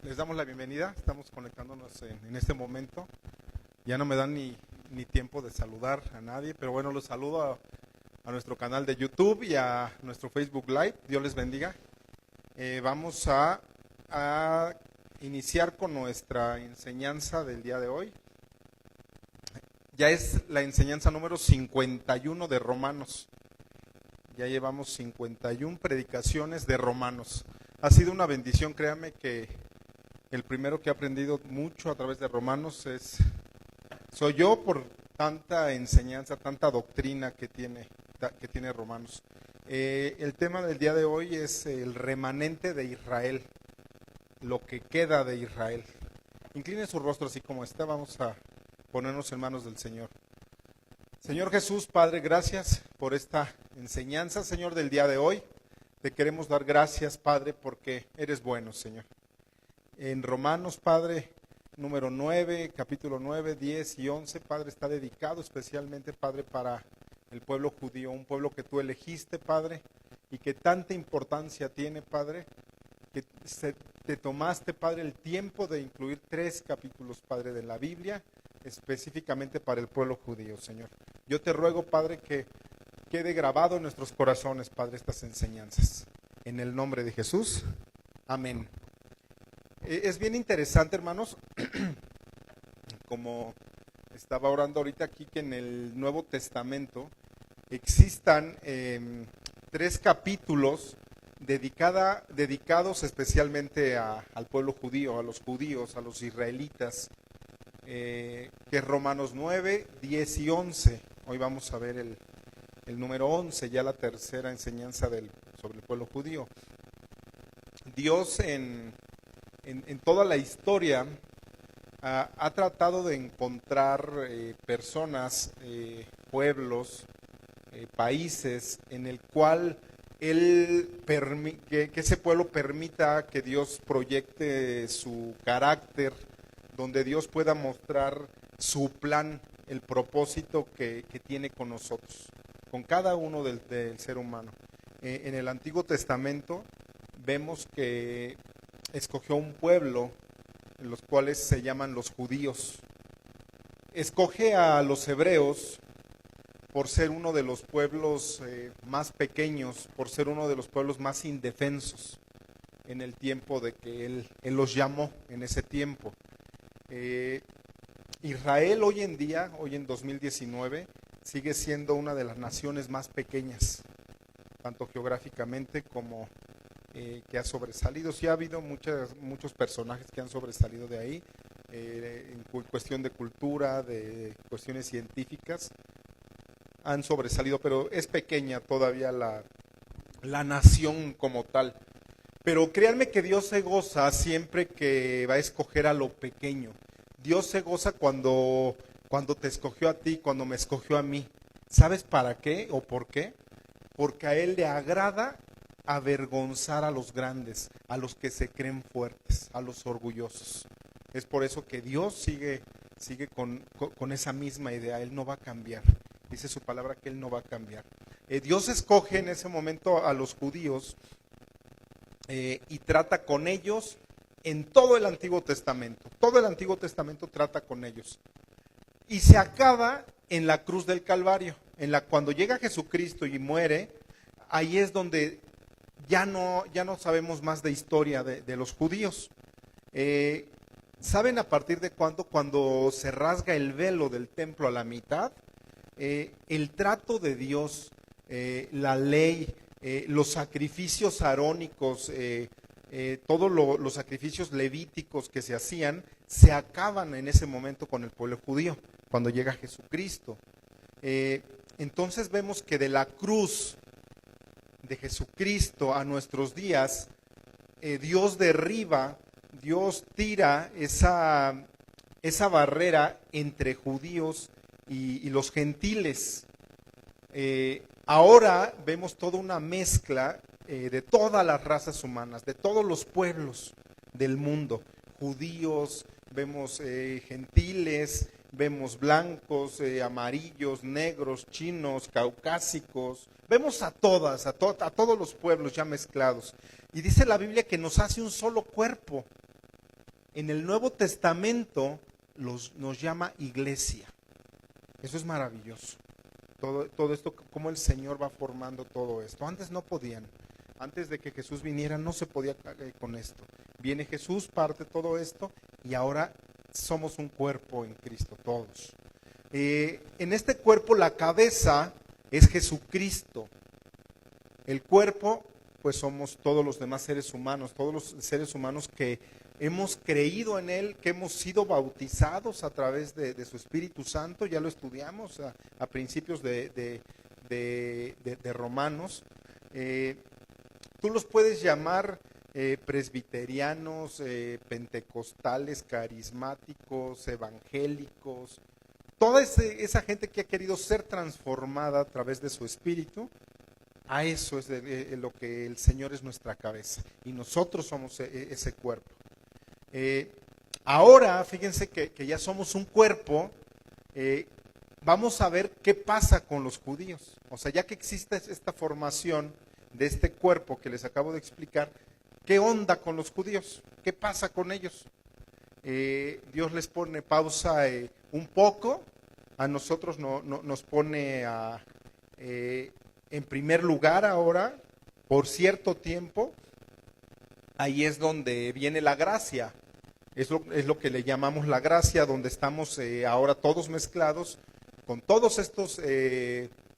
Les damos la bienvenida, estamos conectándonos en este momento. Ya no me dan ni tiempo de saludar a nadie, pero bueno, los saludo a nuestro canal de YouTube y a nuestro Facebook Live. Dios les bendiga. Vamos a iniciar con nuestra enseñanza del día de hoy. Ya es la enseñanza número 51 de Romanos. Ya llevamos 51 predicaciones de Romanos. Ha sido una bendición, créanme que el primero que he aprendido mucho a través de Romanos soy yo por tanta enseñanza, tanta doctrina que tiene Romanos. El tema del día de hoy es el remanente de Israel, lo que queda de Israel. Incline su rostro así como está, vamos a ponernos en manos del Señor. Señor Jesús, Padre, gracias por esta enseñanza, Señor, del día de hoy. Te queremos dar gracias, Padre, porque eres bueno, Señor. En Romanos, Padre, número 9, capítulo 9, 10 y 11, Padre, está dedicado especialmente, Padre, para el pueblo judío, un pueblo que tú elegiste, Padre, y que tanta importancia tiene, Padre, que te tomaste, Padre, el tiempo de incluir 3 capítulos, Padre, de la Biblia, específicamente para el pueblo judío, Señor. Yo te ruego, Padre, que quede grabado en nuestros corazones, Padre, estas enseñanzas. En el nombre de Jesús, amén. Es bien interesante, hermanos, como estaba orando ahorita aquí, que en el Nuevo Testamento existan 3 capítulos dedicados especialmente al pueblo judío, a los judíos, a los israelitas, que es Romanos 9, 10 y 11. Hoy vamos a ver el número 11, ya la tercera enseñanza sobre el pueblo judío. Dios en toda la historia ha tratado de encontrar personas, pueblos, países en el cual que ese pueblo permita que Dios proyecte su carácter, donde Dios pueda mostrar su plan, el propósito que tiene con nosotros, con cada uno del ser humano. En el Antiguo Testamento vemos que escogió un pueblo, en los cuales se llaman los judíos. Escoge a los hebreos por ser uno de los pueblos más pequeños, por ser uno de los pueblos más indefensos en el tiempo de que él los llamó, en ese tiempo. Israel hoy en día, hoy en 2019, sigue siendo una de las naciones más pequeñas, tanto geográficamente como que ha sobresalido. Sí ha habido muchos personajes que han sobresalido de ahí, en cuestión de cultura, de cuestiones científicas, han sobresalido, pero es pequeña todavía la nación como tal. Pero créanme que Dios se goza siempre que va a escoger a lo pequeño. Dios se goza cuando te escogió a ti, cuando me escogió a mí. ¿Sabes para qué o por qué? Porque a Él le agrada avergonzar a los grandes, a los que se creen fuertes, a los orgullosos. Es por eso que Dios sigue con esa misma idea. Él no va a cambiar. Dice su palabra que Él no va a cambiar. Dios escoge en ese momento a los judíos y trata con ellos en todo el Antiguo Testamento. Todo el Antiguo Testamento trata con ellos. Y se acaba en la cruz del Calvario. Cuando llega Jesucristo y muere, ahí es donde ya no sabemos más de historia de los judíos. ¿Saben a partir de cuándo? Cuando se rasga el velo del templo a la mitad, el trato de Dios, la ley, los sacrificios arónicos, todos los sacrificios levíticos que se hacían, se acaban en ese momento con el pueblo judío, cuando llega Jesucristo. Entonces vemos que de la cruz de Jesucristo a nuestros días, Dios derriba, Dios tira esa barrera entre judíos y los gentiles. Ahora vemos toda una mezcla de todas las razas humanas, de todos los pueblos del mundo, judíos, vemos gentiles, vemos blancos, amarillos, negros, chinos, caucásicos, vemos a todos los pueblos ya mezclados. Y dice la Biblia que nos hace un solo cuerpo. en el Nuevo Testamento nos llama iglesia. Eso es maravilloso. Todo esto, cómo el Señor va formando todo esto. Antes no podían. Antes de que Jesús viniera no se podía con esto. Viene Jesús, parte todo esto y ahora somos un cuerpo en Cristo todos. En este cuerpo la cabeza es Jesucristo. El cuerpo pues somos todos los demás seres humanos, todos los seres humanos que hemos creído en Él, que hemos sido bautizados a través de su Espíritu Santo. Ya lo estudiamos a principios de Romanos. Tú los puedes llamar presbiterianos, pentecostales, carismáticos, evangélicos, toda esa gente que ha querido ser transformada a través de su espíritu. A eso es lo que el Señor es nuestra cabeza y nosotros somos ese cuerpo. Ahora, fíjense que ya somos un cuerpo. Vamos a ver qué pasa con los judíos. O sea, ya que existe esta formación de este cuerpo que les acabo de explicar, ¿qué onda con los judíos? ¿Qué pasa con ellos? Dios les pone pausa un poco, a nosotros nos pone en primer lugar ahora, por cierto tiempo. Ahí es donde viene la gracia, es lo que le llamamos la gracia, donde estamos ahora todos mezclados con todos estos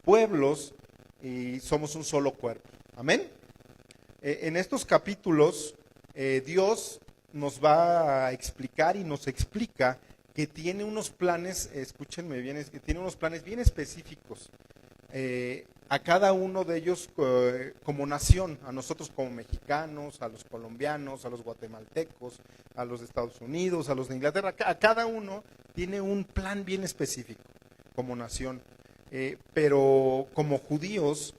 pueblos y somos un solo cuerpo. Amén. En estos capítulos Dios nos va a explicar y nos explica que tiene unos planes, escúchenme bien, que tiene unos planes bien específicos a cada uno de ellos como nación, a nosotros como mexicanos, a los colombianos, a los guatemaltecos, a los de Estados Unidos, a los de Inglaterra. A cada uno tiene un plan bien específico como nación, pero como judíos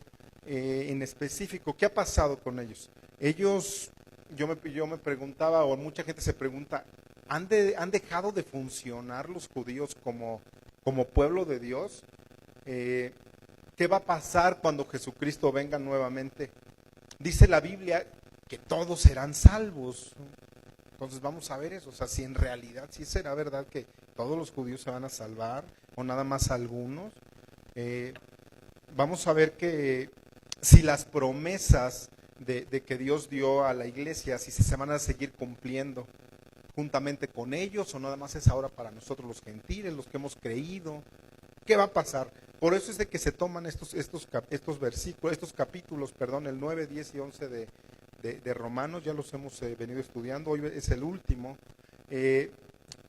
en específico, ¿qué ha pasado con ellos? Ellos, yo me preguntaba, o mucha gente se pregunta, ¿han dejado de funcionar los judíos como pueblo de Dios? ¿Qué va a pasar cuando Jesucristo venga nuevamente? Dice la Biblia que todos serán salvos. Entonces vamos a ver eso, o sea, si en realidad sí será verdad que todos los judíos se van a salvar o nada más algunos. Vamos a ver que si las promesas de que Dios dio a la iglesia, si se van a seguir cumpliendo juntamente con ellos o nada más es ahora para nosotros los gentiles, los que hemos creído. ¿Qué va a pasar? Por eso es de que se toman estos versículos, estos capítulos, el 9, 10 y 11 de Romanos, ya los hemos venido estudiando, hoy es el último.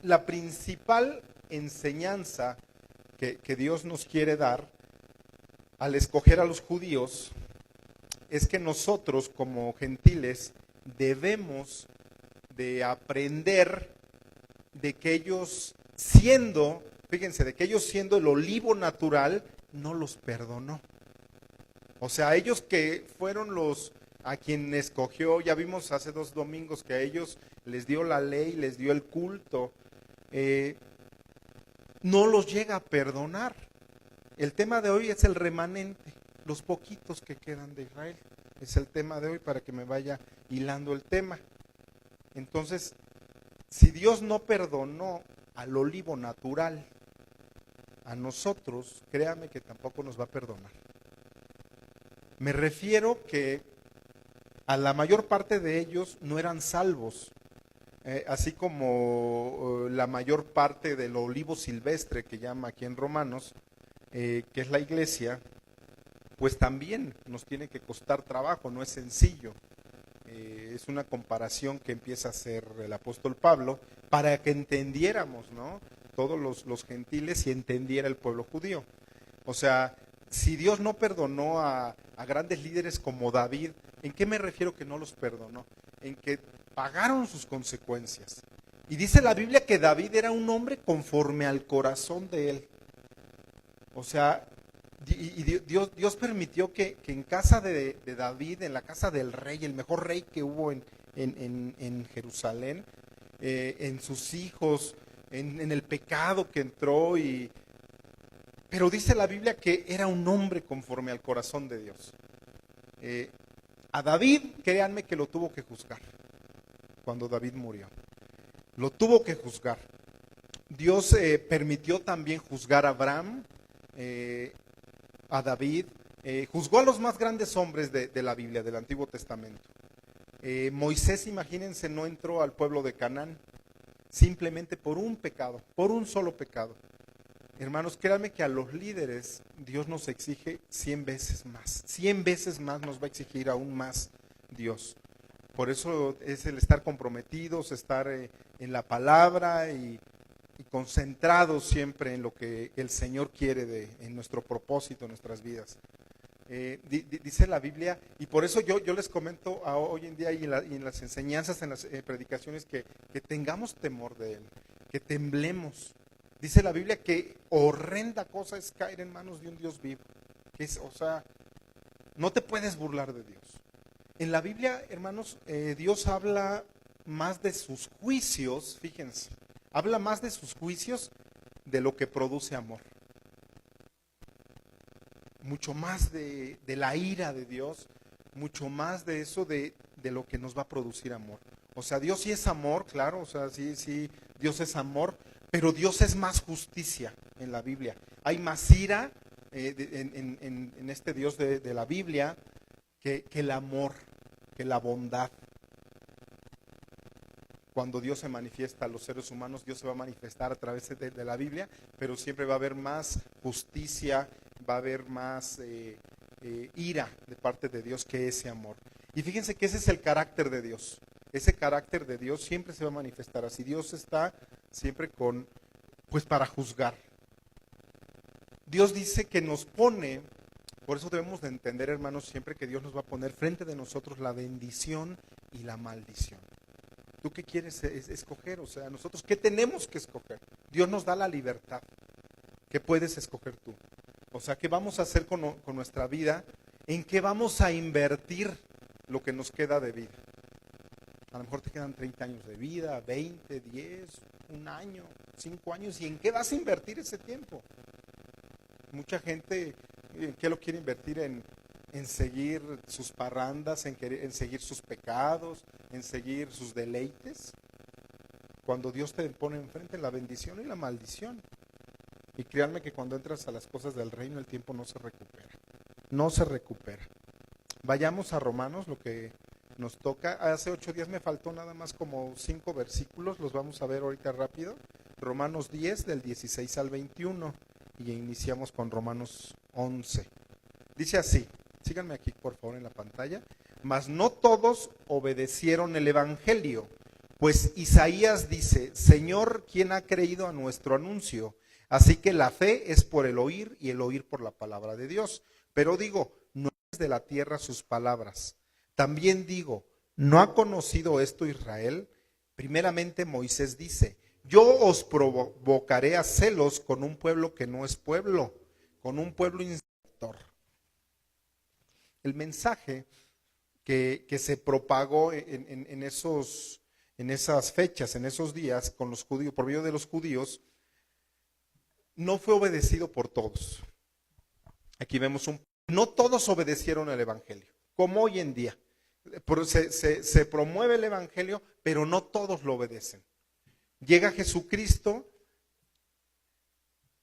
La principal enseñanza que Dios nos quiere dar al escoger a los judíos es que nosotros como gentiles debemos de aprender de que ellos siendo el olivo natural, no los perdonó. O sea, ellos que fueron a quien escogió, ya vimos hace 2 domingos que a ellos les dio la ley, les dio el culto, no los llega a perdonar. El tema de hoy es el remanente, los poquitos que quedan de Israel. Es el tema de hoy para que me vaya hilando el tema. Entonces, si Dios no perdonó al olivo natural, a nosotros, créame que tampoco nos va a perdonar. Me refiero que a la mayor parte de ellos no eran salvos, así como la mayor parte del olivo silvestre que llama aquí en Romanos, que es la iglesia, pues también nos tiene que costar trabajo, no es sencillo. Es una comparación que empieza a hacer el apóstol Pablo para que entendiéramos, ¿no?, todos los gentiles y entendiera el pueblo judío. O sea, si Dios no perdonó a grandes líderes como David, ¿en qué me refiero que no los perdonó? En que pagaron sus consecuencias. Y dice la Biblia que David era un hombre conforme al corazón de él. O sea, y Dios permitió que en casa de David, en la casa del rey, el mejor rey que hubo en Jerusalén, en sus hijos, en el pecado que entró, pero dice la Biblia que era un hombre conforme al corazón de Dios. A David, créanme que lo tuvo que juzgar cuando David murió. Lo tuvo que juzgar. Dios permitió también juzgar a Abraham, a David, juzgó a los más grandes hombres de la Biblia, del Antiguo Testamento. Moisés, imagínense, no entró al pueblo de Canaán, simplemente por un pecado, por un solo pecado. Hermanos, créanme que a los líderes Dios nos exige 100 veces más. 100 veces más nos va a exigir aún más Dios. Por eso es el estar comprometidos, estar en la palabra y concentrados siempre en lo que el Señor quiere en nuestro propósito, en nuestras vidas. Dice la Biblia, y por eso yo les comento hoy en día y en las enseñanzas, en las predicaciones, que tengamos temor de Él, que temblemos. Dice la Biblia que horrenda cosa es caer en manos de un Dios vivo. O sea, no te puedes burlar de Dios. En la Biblia, hermanos, Dios habla más de sus juicios, fíjense, habla más de sus juicios de lo que produce amor. Mucho más de la ira de Dios, mucho más de eso de lo que nos va a producir amor. O sea, Dios sí es amor, claro, o sea, sí, Dios es amor, pero Dios es más justicia en la Biblia. Hay más ira en este Dios de la Biblia que el amor, que la bondad. Cuando Dios se manifiesta a los seres humanos, Dios se va a manifestar a través de la Biblia, pero siempre va a haber más justicia, va a haber más ira de parte de Dios que ese amor. Y fíjense que ese es el carácter de Dios. Ese carácter de Dios siempre se va a manifestar así. Dios está siempre pues para juzgar. Dios dice que nos pone, por eso debemos de entender, hermanos, siempre que Dios nos va a poner frente de nosotros la bendición y la maldición. ¿Tú qué quieres escoger? O sea, nosotros, ¿qué tenemos que escoger? Dios nos da la libertad. ¿Qué puedes escoger tú? O sea, ¿qué vamos a hacer con nuestra vida? ¿En qué vamos a invertir lo que nos queda de vida? A lo mejor te quedan 30 años de vida, 20, 10, un año, 5 años. ¿Y en qué vas a invertir ese tiempo? Mucha gente, ¿en qué lo quiere invertir? En seguir sus parrandas, en seguir sus pecados, en seguir sus deleites. Cuando Dios te pone enfrente la bendición y la maldición. Y créanme que cuando entras a las cosas del reino, el tiempo no se recupera. No se recupera. Vayamos a Romanos, lo que nos toca. Hace 8 días me faltó nada más como 5 versículos, los vamos a ver ahorita rápido. Romanos 10, del 16 al 21, y iniciamos con Romanos 11. Dice así, síganme aquí por favor en la pantalla. Mas no todos obedecieron el evangelio, pues Isaías dice, Señor, ¿quién ha creído a nuestro anuncio? Así que la fe es por el oír y el oír por la palabra de Dios. Pero digo, no es de la tierra sus palabras. También digo, ¿no ha conocido esto Israel? Primeramente Moisés dice, yo os provocaré a celos con un pueblo que no es pueblo, con un pueblo instructor. El mensaje que se propagó en esas fechas, en esos días, con los judíos, por medio de los judíos, no fue obedecido por todos. Aquí vemos no todos obedecieron el evangelio, como hoy en día. Se promueve el evangelio, pero no todos lo obedecen. Llega Jesucristo,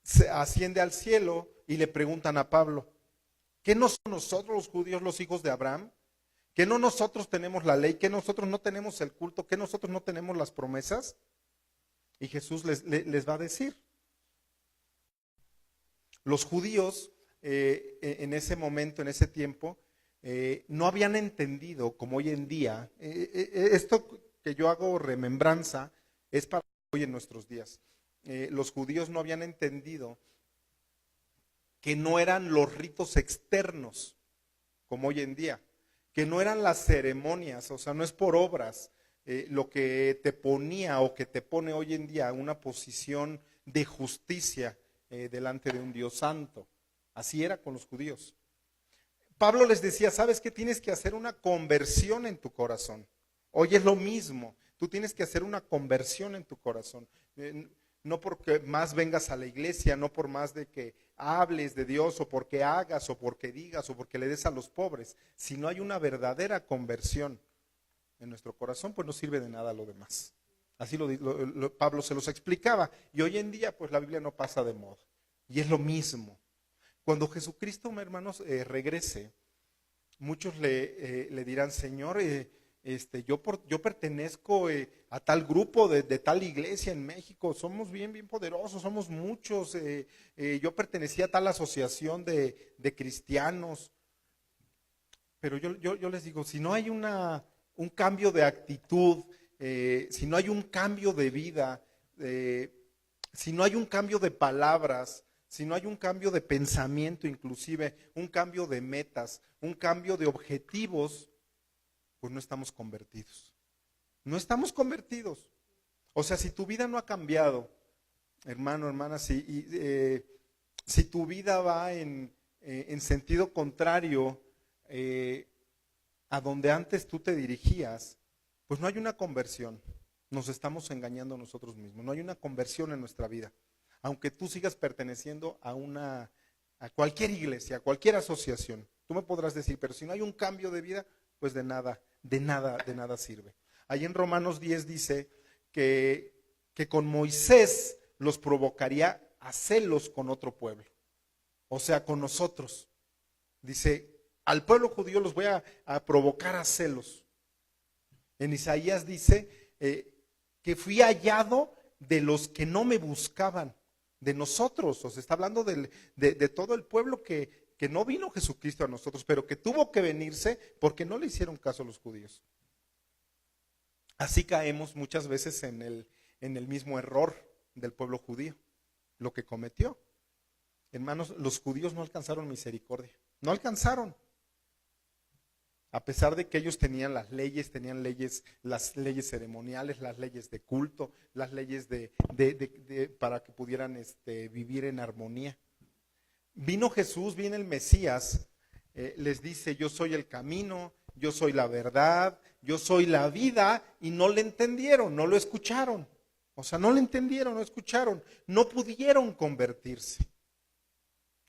se asciende al cielo y le preguntan a Pablo, ¿qué no somos nosotros los judíos los hijos de Abraham? ¿Que no nosotros tenemos la ley? ¿Que nosotros no tenemos el culto? ¿Que nosotros no tenemos las promesas? Y Jesús les va a decir. Los judíos en ese momento, en ese tiempo, no habían entendido como hoy en día. Esto que yo hago remembranza es para hoy en nuestros días. Los judíos no habían entendido que no eran los ritos externos como hoy en día, que no eran las ceremonias, o sea, no es por obras lo que te ponía o que te pone hoy en día una posición de justicia delante de un Dios santo. Así era con los judíos. Pablo les decía, ¿sabes qué? Tienes que hacer una conversión en tu corazón. Hoy es lo mismo, tú tienes que hacer una conversión en tu corazón. No porque más vengas a la iglesia, no por más de que hables de Dios o porque hagas o porque digas o porque le des a los pobres. Si no hay una verdadera conversión en nuestro corazón, pues no sirve de nada lo demás. Así Pablo se los explicaba. Y hoy en día, pues la Biblia no pasa de moda. Y es lo mismo. Cuando Jesucristo, hermanos, regrese, muchos le dirán, Señor, yo pertenezco a tal grupo de tal iglesia en México, somos bien poderosos, somos muchos, yo pertenecía a tal asociación de cristianos. Pero yo les digo, si no hay un cambio de actitud, si no hay un cambio de vida, si no hay un cambio de palabras, si no hay un cambio de pensamiento, inclusive un cambio de metas, un cambio de objetivos, pues no estamos convertidos. No estamos convertidos. O sea, si tu vida no ha cambiado, hermano, hermana, si tu vida va en sentido contrario a donde antes tú te dirigías, pues no hay una conversión. Nos estamos engañando a nosotros mismos. No hay una conversión en nuestra vida. Aunque tú sigas perteneciendo a cualquier iglesia, a cualquier asociación. Tú me podrás decir, pero si no hay un cambio de vida, pues de nada sirve. Ahí en Romanos 10 dice que con Moisés los provocaría a celos con otro pueblo. O sea, con nosotros. Dice, al pueblo judío los voy a provocar a celos. En Isaías dice que fui hallado de los que no me buscaban, de nosotros. O sea, está hablando de todo el pueblo que no vino Jesucristo a nosotros, pero que tuvo que venirse porque no le hicieron caso a los judíos. Así caemos muchas veces en el mismo error del pueblo judío, lo que cometió. Hermanos, los judíos no alcanzaron misericordia, no alcanzaron. A pesar de que ellos tenían las leyes ceremoniales, las leyes de culto, las leyes para que pudieran vivir en armonía. Vino Jesús, viene el Mesías, les dice, yo soy el camino, yo soy la verdad, yo soy la vida, y no le entendieron, no lo escucharon. O sea, no le entendieron, no escucharon, no pudieron convertirse.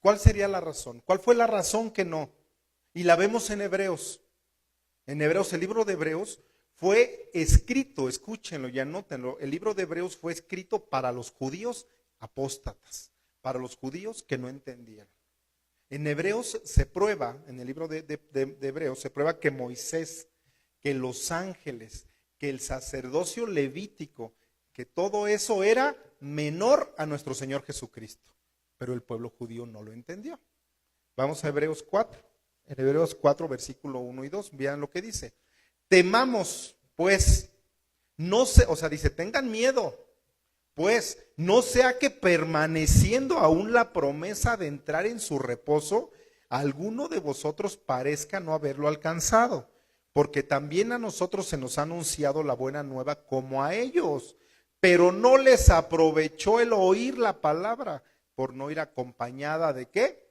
¿Cuál sería la razón? ¿Cuál fue la razón que no? Y la vemos en Hebreos. En Hebreos, el libro de Hebreos fue escrito, escúchenlo y anótenlo, el libro de Hebreos fue escrito para los judíos apóstatas, para los judíos que no entendían. En Hebreos se prueba, en el libro de Hebreos se prueba que Moisés, que los ángeles, que el sacerdocio levítico, que todo eso era menor a nuestro Señor Jesucristo. Pero el pueblo judío no lo entendió. Vamos a Hebreos 4. En Hebreos 4, versículo 1 y 2, vean lo que dice. Temamos, pues, dice, tengan miedo, pues, no sea que permaneciendo aún la promesa de entrar en su reposo, alguno de vosotros parezca no haberlo alcanzado, porque también a nosotros se nos ha anunciado la buena nueva como a ellos, pero no les aprovechó el oír la palabra, por no ir acompañada ¿de qué?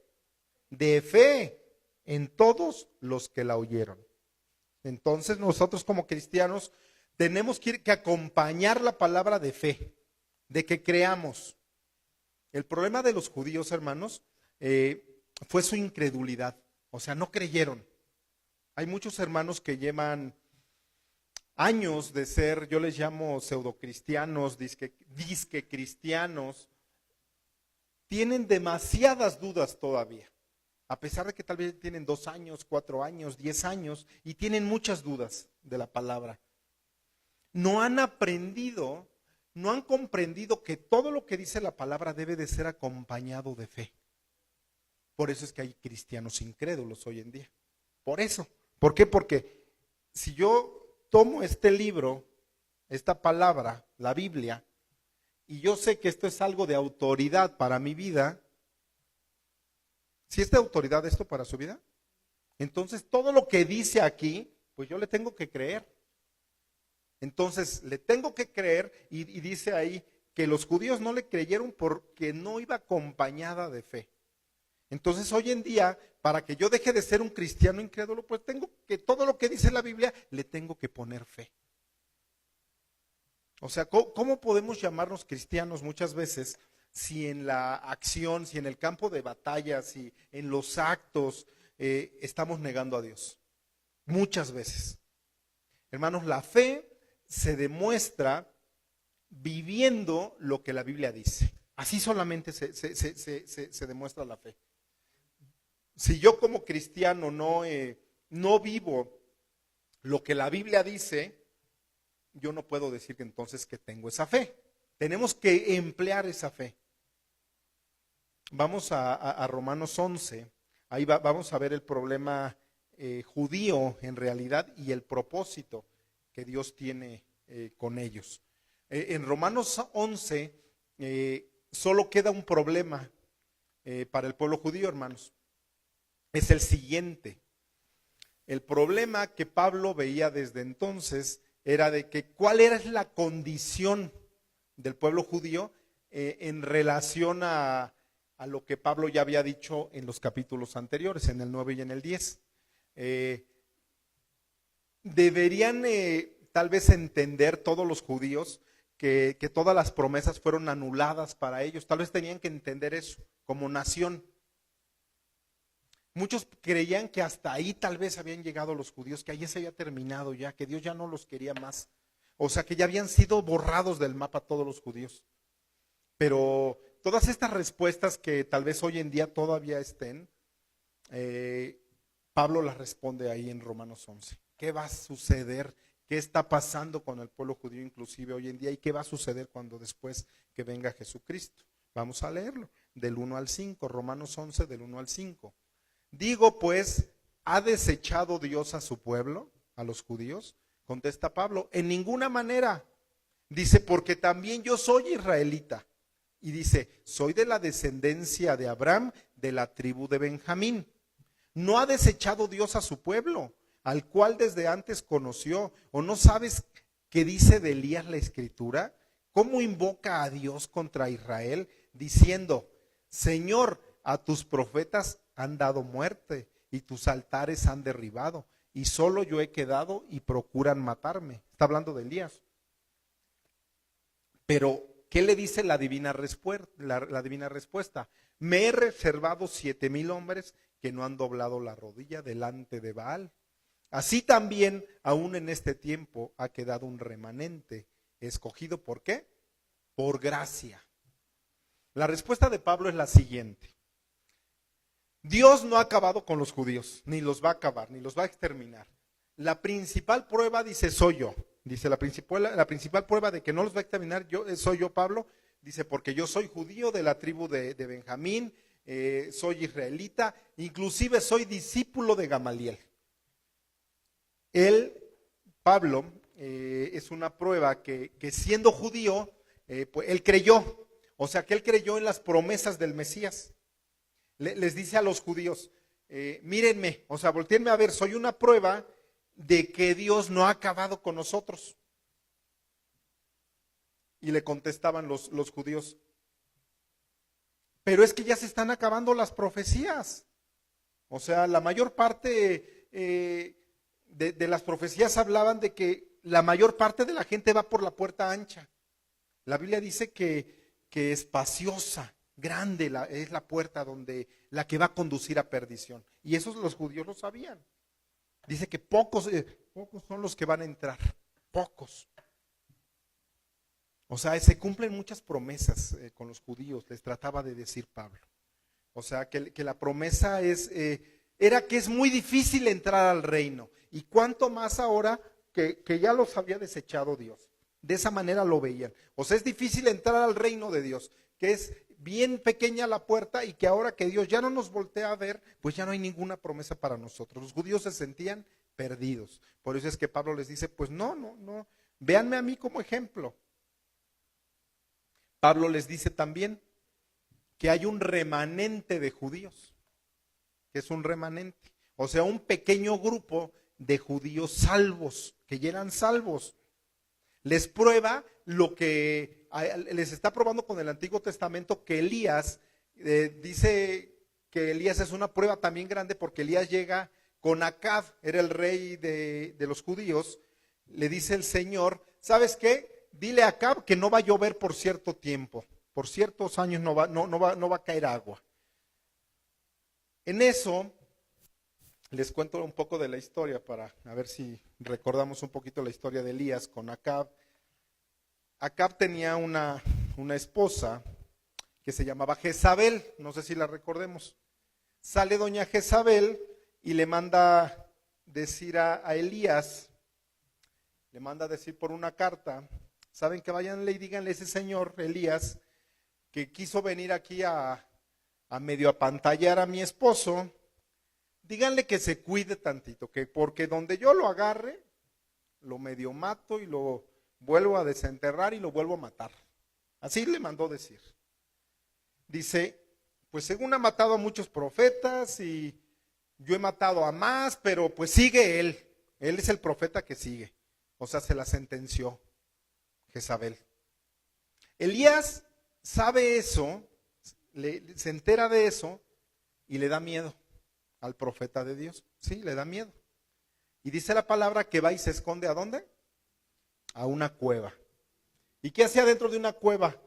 De fe en todos los que la oyeron. Entonces nosotros como cristianos tenemos que acompañar la palabra de fe, de que creamos. El problema de los judíos, hermanos, fue su incredulidad. O sea, no creyeron. Hay muchos hermanos que llevan años de ser, yo les llamo pseudocristianos, disque cristianos, tienen demasiadas dudas todavía. A pesar de que tal vez tienen 2 años, 4 años, 10 años y tienen muchas dudas de la palabra. No han aprendido, no han comprendido que todo lo que dice la palabra debe de ser acompañado de fe. Por eso es que hay cristianos incrédulos hoy en día. Por eso. ¿Por qué? Porque si yo tomo este libro, esta palabra, la Biblia, y yo sé que esto es algo de autoridad para mi vida, si es de autoridad esto para su vida, entonces todo lo que dice aquí, pues yo le tengo que creer. Entonces le tengo que creer y dice ahí que los judíos no le creyeron porque no iba acompañada de fe. Entonces hoy en día, para que yo deje de ser un cristiano incrédulo, pues tengo que, todo lo que dice la Biblia, le tengo que poner fe. O sea, ¿cómo podemos llamarnos cristianos muchas veces si en la acción, si en el campo de batalla, si en los actos estamos negando a Dios? Muchas veces. Hermanos, la fe se demuestra viviendo lo que la Biblia dice. Así solamente se demuestra la fe. Si yo como cristiano no vivo lo que la Biblia dice, yo no puedo decir que entonces que tengo esa fe. Tenemos que emplear esa fe. Vamos a Romanos 11, ahí vamos a ver el problema judío en realidad y el propósito que Dios tiene con ellos. En Romanos 11 solo queda un problema para el pueblo judío, hermanos. Es el siguiente. El problema que Pablo veía desde entonces era de que cuál era la condición del pueblo judío en relación a lo que Pablo ya había dicho en los capítulos anteriores, en el 9 y en el 10. Deberían tal vez entender todos los judíos que todas las promesas fueron anuladas para ellos. Tal vez tenían que entender eso como nación. Muchos creían que hasta ahí tal vez habían llegado los judíos, que ahí se había terminado ya, que Dios ya no los quería más. O sea, que ya habían sido borrados del mapa todos los judíos. Pero todas estas respuestas que tal vez hoy en día todavía estén, Pablo las responde ahí en Romanos 11. ¿Qué va a suceder? ¿Qué está pasando con el pueblo judío inclusive hoy en día? ¿Y qué va a suceder cuando después que venga Jesucristo? Vamos a leerlo, del 1 al 5, Romanos 11, del 1 al 5. Digo pues, ¿ha desechado Dios a su pueblo, a los judíos? Contesta Pablo, en ninguna manera. Dice, porque también yo soy israelita. Y dice, soy de la descendencia de Abraham, de la tribu de Benjamín. ¿No ha desechado Dios a su pueblo, al cual desde antes conoció? ¿O no sabes qué dice de Elías la Escritura? ¿Cómo invoca a Dios contra Israel, diciendo, Señor, a tus profetas han dado muerte y tus altares han derribado, y solo yo he quedado y procuran matarme? Está hablando de Elías. Pero, ¿qué le dice la divina respuesta? Me he reservado 7,000 hombres que no han doblado la rodilla delante de Baal. Así también, aún en este tiempo, ha quedado un remanente escogido. ¿Por qué? Por gracia. La respuesta de Pablo es la siguiente. Dios no ha acabado con los judíos, ni los va a acabar, ni los va a exterminar. La principal prueba, dice, soy yo. Dice, la principal prueba de que no los va a exterminar soy yo, Pablo. Dice, porque yo soy judío de la tribu de Benjamín, soy israelita, inclusive soy discípulo de Gamaliel. Él, Pablo, es una prueba que siendo judío, pues él creyó. O sea, que él creyó en las promesas del Mesías. Les dice a los judíos, mírenme, o sea, voltéenme a ver, soy una prueba de que Dios no ha acabado con nosotros. Y le contestaban los judíos, pero es que ya se están acabando las profecías. O sea, la mayor parte de las profecías hablaban de que la mayor parte de la gente va por la puerta ancha. La Biblia dice que espaciosa, grande es la puerta donde la que va a conducir a perdición. Y esos los judíos lo sabían. Dice que pocos son los que van a entrar, pocos. O sea, se cumplen muchas promesas con los judíos, les trataba de decir Pablo. O sea, que la promesa era que es muy difícil entrar al reino. Y cuánto más ahora que ya los había desechado Dios. De esa manera lo veían. O sea, es difícil entrar al reino de Dios, que es bien pequeña la puerta y que ahora que Dios ya no nos voltea a ver, pues ya no hay ninguna promesa para nosotros. Los judíos se sentían perdidos. Por eso es que Pablo les dice, pues no, véanme a mí como ejemplo. Pablo les dice también que hay un remanente de judíos, que es un remanente, o sea, un pequeño grupo de judíos salvos, que ya eran salvos. Les prueba lo que les está probando con el Antiguo Testamento, que Elías, dice que Elías es una prueba también grande, porque Elías llega con Acab, era el rey de los judíos. Le dice el Señor, ¿sabes qué? Dile a Acab que no va a llover por cierto tiempo, por ciertos años no va a caer agua. En eso les cuento un poco de la historia para a ver si recordamos un poquito la historia de Elías con Acab. Acab tenía una esposa que se llamaba Jezabel, no sé si la recordemos. Sale doña Jezabel y le manda decir a Elías, le manda decir por una carta, saben, que vayanle y díganle a ese señor Elías que quiso venir aquí a medio apantallar a mi esposo, díganle que se cuide tantito, que porque donde yo lo agarre, lo medio mato y lo vuelvo a desenterrar y lo vuelvo a matar. Así le mandó decir. Dice, pues según ha matado a muchos profetas y yo he matado a más, pero pues sigue él. Él es el profeta que sigue. O sea, se la sentenció Jezabel. Elías sabe eso, se entera de eso y le da miedo al profeta de Dios. Sí, le da miedo. Y dice la palabra que va y se esconde ¿a dónde? A una cueva. ¿Y qué hacía dentro de una cueva?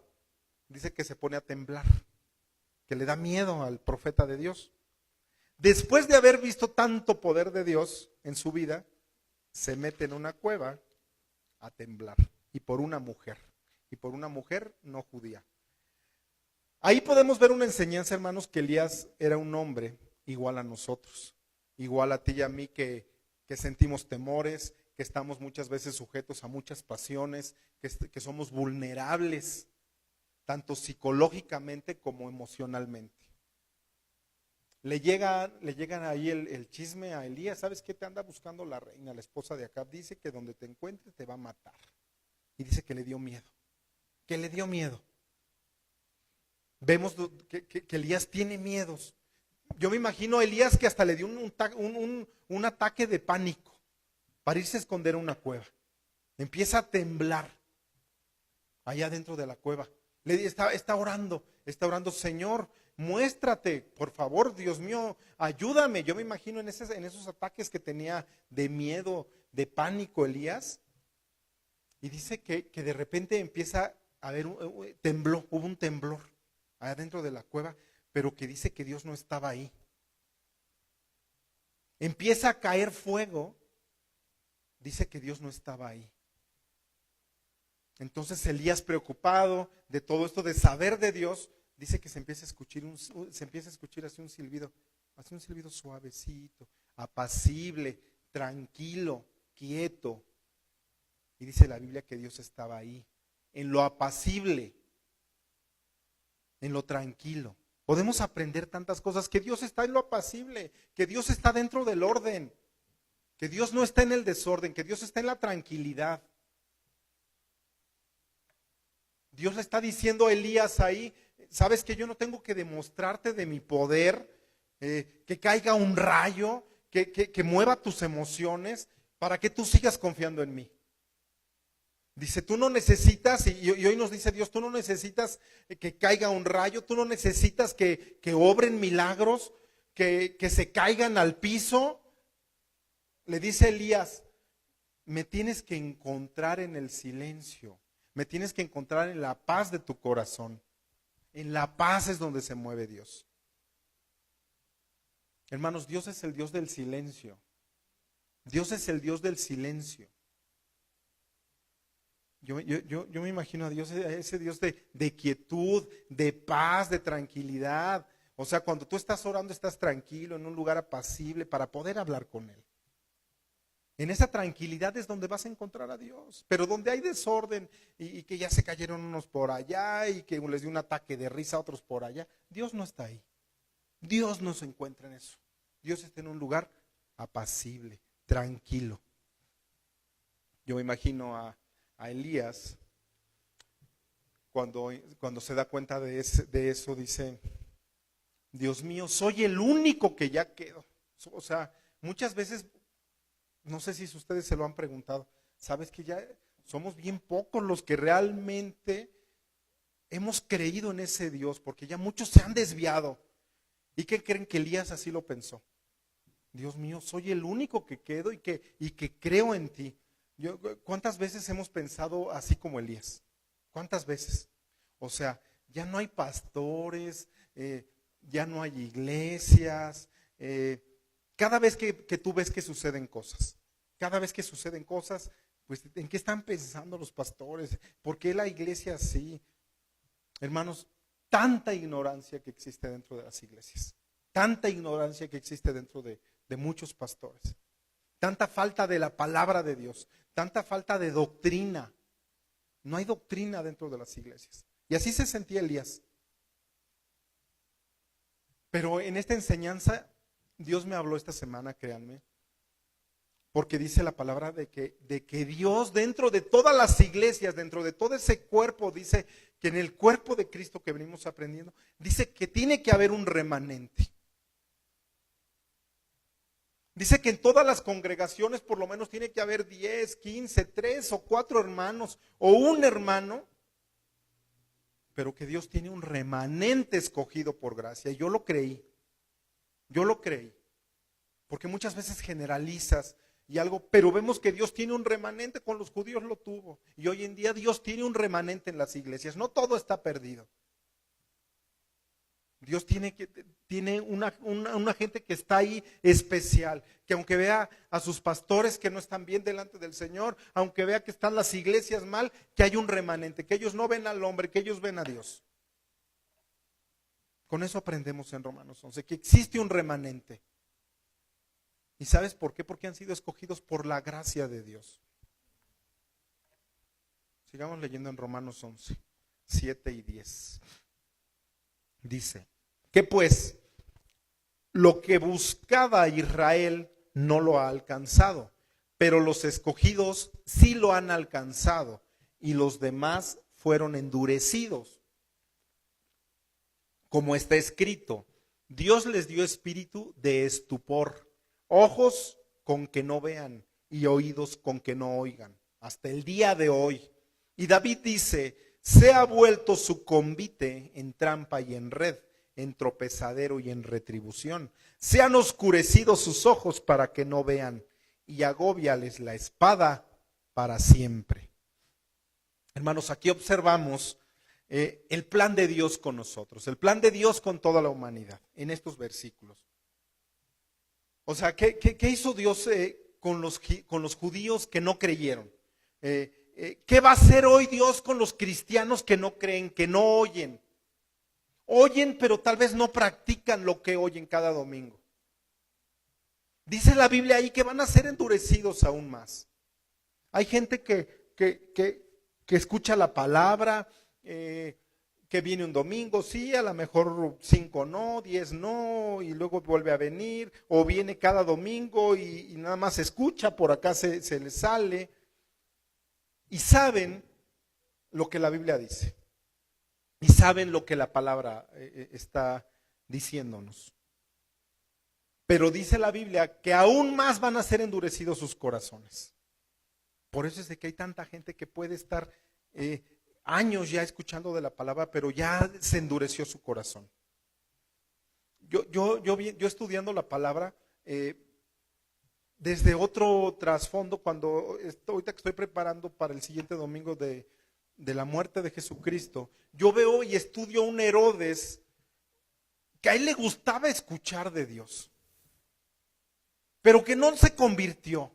Dice que se pone a temblar, que le da miedo al profeta de Dios. Después de haber visto tanto poder de Dios en su vida, se mete en una cueva a temblar. Y por una mujer no judía. Ahí podemos ver una enseñanza, hermanos, que Elías era un hombre igual a nosotros, igual a ti y a mí, que sentimos temores, que estamos muchas veces sujetos a muchas pasiones, que somos vulnerables, tanto psicológicamente como emocionalmente. Le llegan ahí el chisme a Elías, ¿sabes qué? Te anda buscando la reina, la esposa de Acab, dice que donde te encuentre te va a matar. Y dice que le dio miedo, Vemos que Elías tiene miedos. Yo me imagino a Elías que hasta le dio un ataque de pánico para irse a esconder a una cueva. Empieza a temblar allá dentro de la cueva. Está orando, Señor, muéstrate, por favor, Dios mío, ayúdame. Yo me imagino en esos ataques que tenía de miedo, de pánico Elías. Y dice que de repente empieza a haber hubo un temblor allá dentro de la cueva, pero que dice que Dios no estaba ahí. Empieza a caer fuego, dice que Dios no estaba ahí. Entonces Elías, preocupado de todo esto, de saber de Dios, dice que se empieza a escuchar así un silbido suavecito, apacible, tranquilo, quieto. Y dice la Biblia que Dios estaba ahí, en lo apacible, en lo tranquilo. Podemos aprender tantas cosas, que Dios está en lo apacible, que Dios está dentro del orden, que Dios no está en el desorden, que Dios está en la tranquilidad. Dios le está diciendo a Elías ahí, sabes que yo no tengo que demostrarte de mi poder, que caiga un rayo, que mueva tus emociones, para que tú sigas confiando en mí. Dice, tú no necesitas, y hoy nos dice Dios, tú no necesitas que caiga un rayo, tú no necesitas que obren milagros, que se caigan al piso. Le dice Elías, me tienes que encontrar en el silencio, me tienes que encontrar en la paz de tu corazón. En la paz es donde se mueve Dios. Hermanos, Dios es el Dios del silencio. Dios es el Dios del silencio. Yo me imagino a Dios, a ese Dios de quietud, de paz, de tranquilidad. O sea, cuando tú estás orando, estás tranquilo, en un lugar apacible para poder hablar con Él. En esa tranquilidad es donde vas a encontrar a Dios. Pero donde hay desorden y que ya se cayeron unos por allá y que les dio un ataque de risa a otros por allá, Dios no está ahí. Dios no se encuentra en eso. Dios está en un lugar apacible, tranquilo. Yo me imagino a Elías, cuando se da cuenta de eso, dice, Dios mío, soy el único que ya quedo. O sea, muchas veces, no sé si ustedes se lo han preguntado, sabes que ya somos bien pocos los que realmente hemos creído en ese Dios, porque ya muchos se han desviado. ¿Y qué creen? Que Elías así lo pensó. Dios mío, soy el único que quedo y que creo en ti. ¿Cuántas veces hemos pensado así como Elías? ¿Cuántas veces? O sea, ya no hay pastores, ya no hay iglesias. Cada vez que tú ves que suceden cosas, Pues, ¿en qué están pensando los pastores? ¿Por qué la iglesia así? Hermanos, tanta ignorancia que existe dentro de las iglesias, tanta ignorancia que existe dentro de muchos pastores, tanta falta de la palabra de Dios, tanta falta de doctrina. No hay doctrina dentro de las iglesias. Y así se sentía Elías. Pero en esta enseñanza, Dios me habló esta semana, créanme, porque dice la palabra de que Dios dentro de todas las iglesias, dentro de todo ese cuerpo, dice que en el cuerpo de Cristo que venimos aprendiendo, dice que tiene que haber un remanente. Dice que en todas las congregaciones por lo menos tiene que haber 10, 15, 3 o 4 hermanos o un hermano, pero que Dios tiene un remanente escogido por gracia. Y yo lo creí, porque muchas veces generalizas y algo, pero vemos que Dios tiene un remanente. Con los judíos lo tuvo, y hoy en día Dios tiene un remanente en las iglesias. No todo está perdido. Dios tiene una gente que está ahí especial, que aunque vea a sus pastores que no están bien delante del Señor, aunque vea que están las iglesias mal, que hay un remanente, que ellos no ven al hombre, que ellos ven a Dios. Con eso aprendemos en Romanos 11, que existe un remanente. ¿Y sabes por qué? Porque han sido escogidos por la gracia de Dios. Sigamos leyendo en Romanos 11, 7 y 10. Dice, ¿qué pues? Lo que buscaba Israel no lo ha alcanzado, pero los escogidos sí lo han alcanzado, y los demás fueron endurecidos. Como está escrito, Dios les dio espíritu de estupor, ojos con que no vean y oídos con que no oigan, hasta el día de hoy. Y David dice, se ha vuelto su convite en trampa y en red, en tropezadero y en retribución. Se han oscurecido sus ojos para que no vean, y agóbiales la espada para siempre. Hermanos, aquí observamos el plan de Dios con nosotros, el plan de Dios con toda la humanidad, en estos versículos. O sea, ¿qué hizo Dios con los judíos que no creyeron? ¿Qué va a hacer hoy Dios con los cristianos que no creen, que no oyen? Oyen, pero tal vez no practican lo que oyen cada domingo. Dice la Biblia ahí que van a ser endurecidos aún más. Hay gente que escucha la palabra, que viene un domingo, sí, a lo mejor 5 no, 10 no, y luego vuelve a venir, o viene cada domingo y nada más escucha, por acá se le sale. Y saben lo que la Biblia dice. Y saben lo que la palabra está diciéndonos. Pero dice la Biblia que aún más van a ser endurecidos sus corazones. Por eso es de que hay tanta gente que puede estar años ya escuchando de la palabra, pero ya se endureció su corazón. Yo estudiando la palabra, desde otro trasfondo, ahorita que estoy preparando para el siguiente domingo de la muerte de Jesucristo, yo veo y estudio un Herodes que a él le gustaba escuchar de Dios, pero que no se convirtió.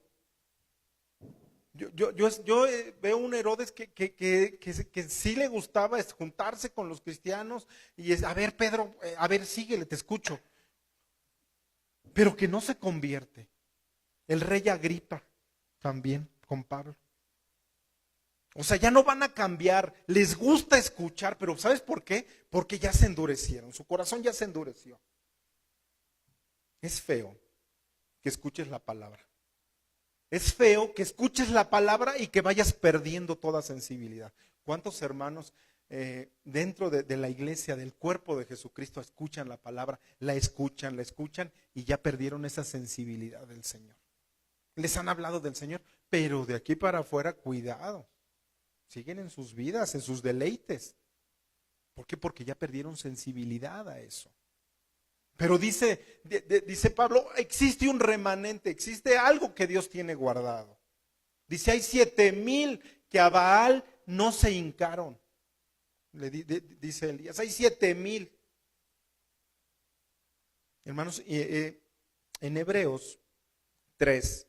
Yo veo un Herodes que sí le gustaba juntarse con los cristianos y a ver, Pedro, a ver, síguele, te escucho, pero que no se convierte. El rey Agripa también con Pablo. O sea, ya no van a cambiar, les gusta escuchar, pero ¿sabes por qué? Porque ya se endurecieron, su corazón ya se endureció. Es feo que escuches la palabra. Es feo que escuches la palabra y que vayas perdiendo toda sensibilidad. ¿Cuántos hermanos dentro de la iglesia, del cuerpo de Jesucristo, escuchan la palabra, la escuchan y ya perdieron esa sensibilidad del Señor? Les han hablado del Señor, pero de aquí para afuera, cuidado. Siguen en sus vidas, en sus deleites. ¿Por qué? Porque ya perdieron sensibilidad a eso. Pero dice Pablo, existe un remanente, existe algo que Dios tiene guardado. Dice, hay 7,000 que a Baal no se hincaron. Dice Elías, hay 7,000. Hermanos, en Hebreos 3,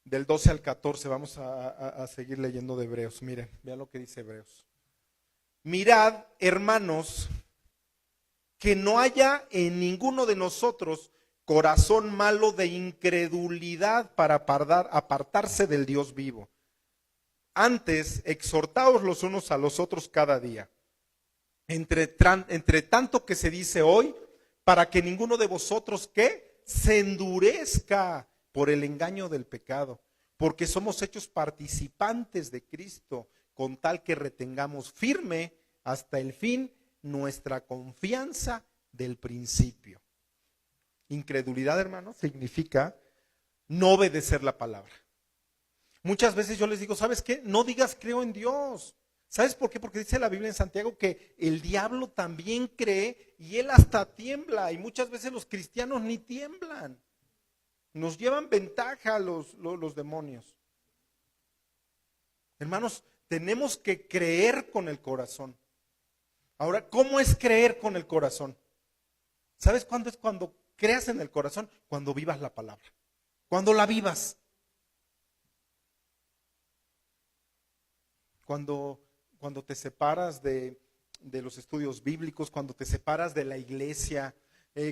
del 12 al 14, vamos a seguir leyendo de Hebreos. Miren, vean lo que dice Hebreos. Mirad, hermanos, que no haya en ninguno de nosotros corazón malo de incredulidad para apartarse del Dios vivo. Antes, exhortaos los unos a los otros cada día, entre tanto que se dice hoy, para que ninguno de vosotros ¿qué? Se endurezca por el engaño del pecado, porque somos hechos participantes de Cristo, con tal que retengamos firme hasta el fin nuestra confianza del principio. Incredulidad, hermano, significa no obedecer la palabra. Muchas veces yo les digo, ¿sabes qué? No digas creo en Dios. ¿Sabes por qué? Porque dice la Biblia en Santiago que el diablo también cree y él hasta tiembla. Y muchas veces los cristianos ni tiemblan. Nos llevan ventaja los demonios. Hermanos, tenemos que creer con el corazón. Ahora, ¿cómo es creer con el corazón? ¿Sabes cuándo es cuando creas en el corazón? Cuando vivas la palabra. Cuando la vivas. Cuando te separas de los estudios bíblicos, cuando te separas de la iglesia,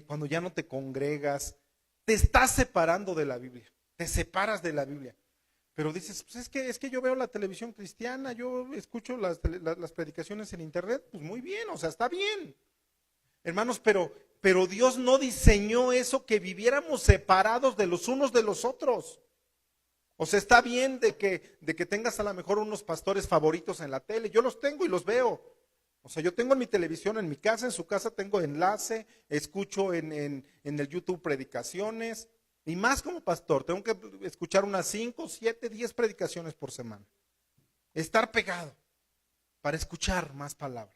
cuando ya no te congregas, te estás separando de la Biblia, te separas de la Biblia. Pero dices, pues es que yo veo la televisión cristiana, yo escucho las predicaciones en internet, pues muy bien, o sea, está bien. Hermanos, pero Dios no diseñó eso, que viviéramos separados de los unos de los otros. O sea, está bien de que tengas a lo mejor unos pastores favoritos en la tele. Yo los tengo y los veo. O sea, yo tengo en mi televisión, en mi casa, en su casa tengo enlace, escucho en el YouTube predicaciones. Y más como pastor, tengo que escuchar unas 5, 7, 10 predicaciones por semana. Estar pegado para escuchar más palabra.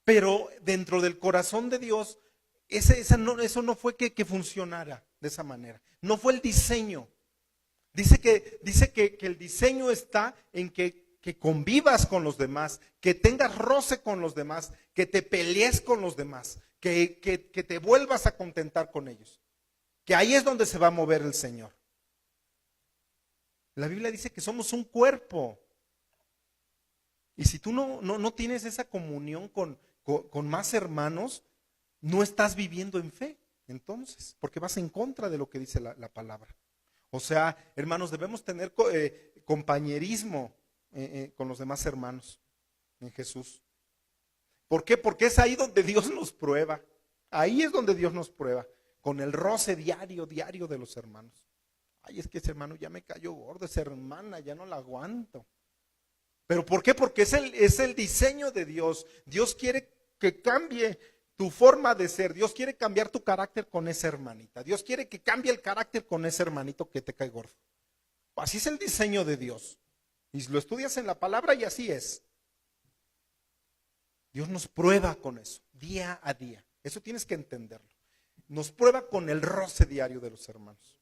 Pero dentro del corazón de Dios, eso no fue que funcionara de esa manera. No fue el diseño. Dice que el diseño está en que convivas con los demás, que tengas roce con los demás, que te pelees con los demás, que te vuelvas a contentar con ellos. Que ahí es donde se va a mover el Señor. La Biblia dice que somos un cuerpo. Y si tú no tienes esa comunión con más hermanos, no estás viviendo en fe, entonces, porque vas en contra de lo que dice la palabra. O sea, hermanos, debemos tener compañerismo con los demás hermanos en Jesús. ¿Por qué? Porque es ahí donde Dios nos prueba. Ahí es donde Dios nos prueba, con el roce diario de los hermanos. Ay, es que ese hermano ya me cayó gordo, esa hermana ya no la aguanto. ¿Pero por qué? Porque es el diseño de Dios. Dios quiere que cambie tu forma de ser. Dios quiere cambiar tu carácter con esa hermanita. Dios quiere que cambie el carácter con ese hermanito que te cae gordo. Así es el diseño de Dios. Y lo estudias en la palabra y así es. Dios nos prueba con eso, día a día. Eso tienes que entenderlo. Nos prueba con el roce diario de los hermanos.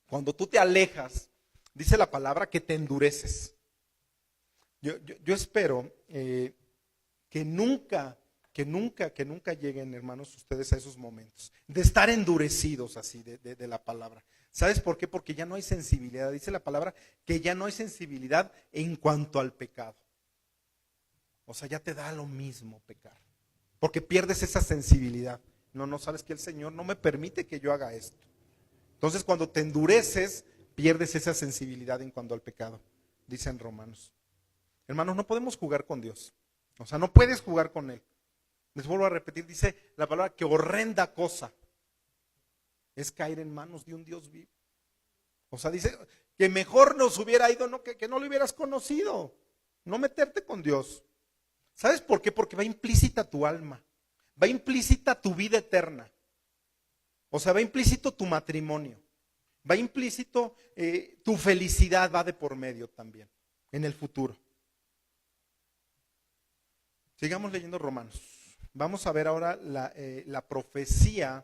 Cuando tú te alejas, dice la palabra que te endureces. Yo espero que nunca lleguen, hermanos, ustedes a esos momentos de estar endurecidos así de la palabra. ¿Sabes por qué? Porque ya no hay sensibilidad. Dice la palabra que ya no hay sensibilidad en cuanto al pecado. O sea, ya te da lo mismo pecar, porque pierdes esa sensibilidad. No sabes que el Señor no me permite que yo haga esto. Entonces, cuando te endureces, pierdes esa sensibilidad en cuanto al pecado, dicen Romanos. Hermanos, no podemos jugar con Dios. O sea, no puedes jugar con Él. Les vuelvo a repetir, dice la palabra que horrenda cosa es caer en manos de un Dios vivo. O sea, dice que mejor nos hubiera ido que no lo hubieras conocido, no meterte con Dios. ¿Sabes por qué? Porque va implícita tu alma, va implícita tu vida eterna. O sea, va implícito tu matrimonio, va implícito tu felicidad, va de por medio también en el futuro. Sigamos leyendo Romanos. Vamos a ver ahora la profecía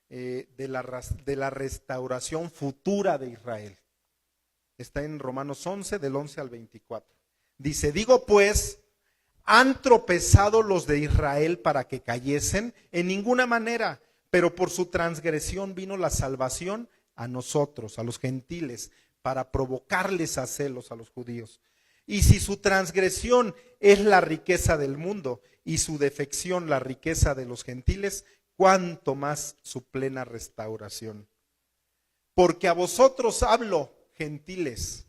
de la restauración futura de Israel. Está en Romanos 11, del 11 al 24. Dice, digo pues, ¿han tropezado los de Israel para que cayesen? En ninguna manera, pero por su transgresión vino la salvación a nosotros, a los gentiles, para provocarles a celos a los judíos. Y si su transgresión es la riqueza del mundo y su defección la riqueza de los gentiles, cuánto más su plena restauración. Porque a vosotros hablo, gentiles,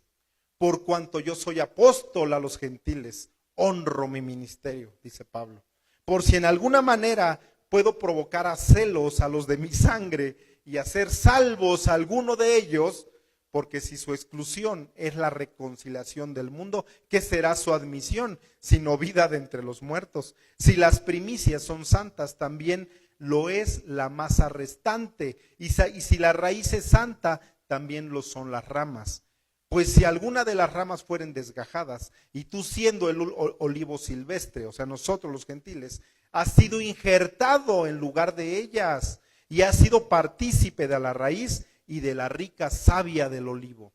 por cuanto yo soy apóstol a los gentiles, honro mi ministerio, dice Pablo. Por si en alguna manera puedo provocar a celos a los de mi sangre y hacer salvos a alguno de ellos, porque si su exclusión es la reconciliación del mundo, ¿qué será su admisión, sino vida de entre los muertos? Si las primicias son santas, también lo es la masa restante, y si la raíz es santa, también lo son las ramas. Pues si alguna de las ramas fueren desgajadas, y tú siendo el olivo silvestre, o sea nosotros los gentiles, has sido injertado en lugar de ellas, y has sido partícipe de la raíz y de la rica savia del olivo.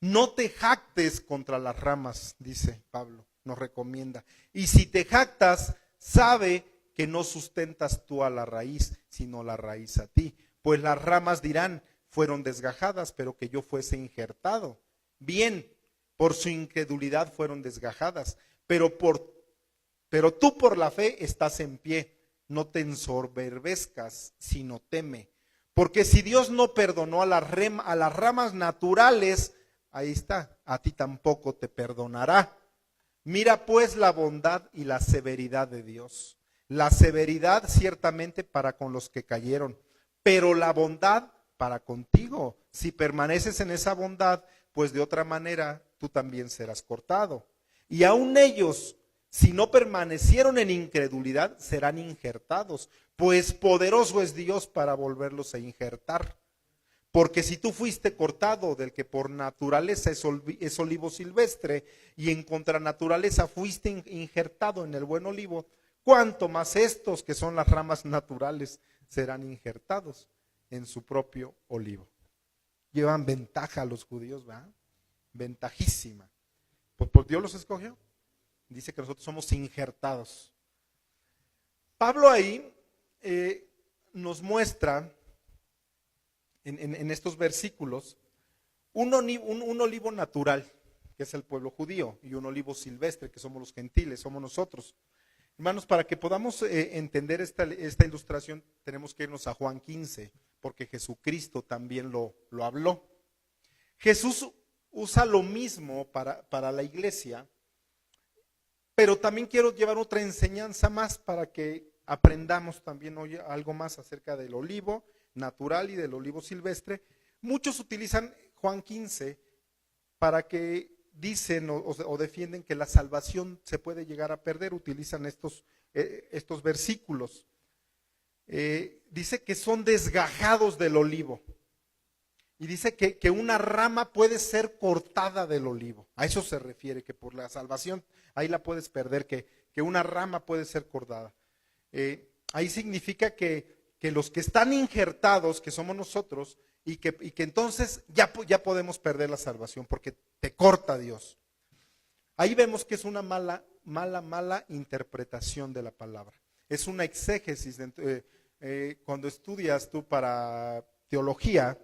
No te jactes contra las ramas, dice Pablo, nos recomienda. Y si te jactas, sabe que no sustentas tú a la raíz, sino la raíz a ti. Pues las ramas dirán, fueron desgajadas, pero que yo fuese injertado. Bien, por su incredulidad fueron desgajadas, pero tú por la fe estás en pie. No te ensoberbezcas, sino teme. Porque si Dios no perdonó a las ramas naturales, ahí está, a ti tampoco te perdonará. Mira pues la bondad y la severidad de Dios. La severidad ciertamente para con los que cayeron, pero la bondad para contigo. Si permaneces en esa bondad, pues de otra manera tú también serás cortado. Y aun ellos, si no permanecieron en incredulidad, serán injertados, pues poderoso es Dios para volverlos a injertar. Porque si tú fuiste cortado del que por naturaleza es olivo silvestre, y en contranaturaleza fuiste injertado en el buen olivo, cuánto más estos que son las ramas naturales serán injertados en su propio olivo. Llevan ventaja a los judíos, ¿verdad? Ventajísima. Pues Dios los escogió. Dice que nosotros somos injertados. Pablo ahí nos muestra en estos versículos un olivo natural, que es el pueblo judío, y un olivo silvestre, que somos los gentiles, somos nosotros. Hermanos, para que podamos entender esta ilustración, tenemos que irnos a Juan 15, porque Jesucristo también lo habló. Jesús usa lo mismo para la iglesia, pero también quiero llevar otra enseñanza más para que aprendamos también hoy algo más acerca del olivo natural y del olivo silvestre. Muchos utilizan Juan 15 para que dicen o defienden que la salvación se puede llegar a perder, utilizan estos versículos. Dice que son desgajados del olivo. Y dice que una rama puede ser cortada del olivo. A eso se refiere, que por la salvación ahí la puedes perder, que una rama puede ser cortada. Ahí significa que los que están injertados, que somos nosotros, y que entonces ya podemos perder la salvación, porque te corta Dios. Ahí vemos que es una mala interpretación de la palabra. Es una exégesis. Cuando estudias tú para teología,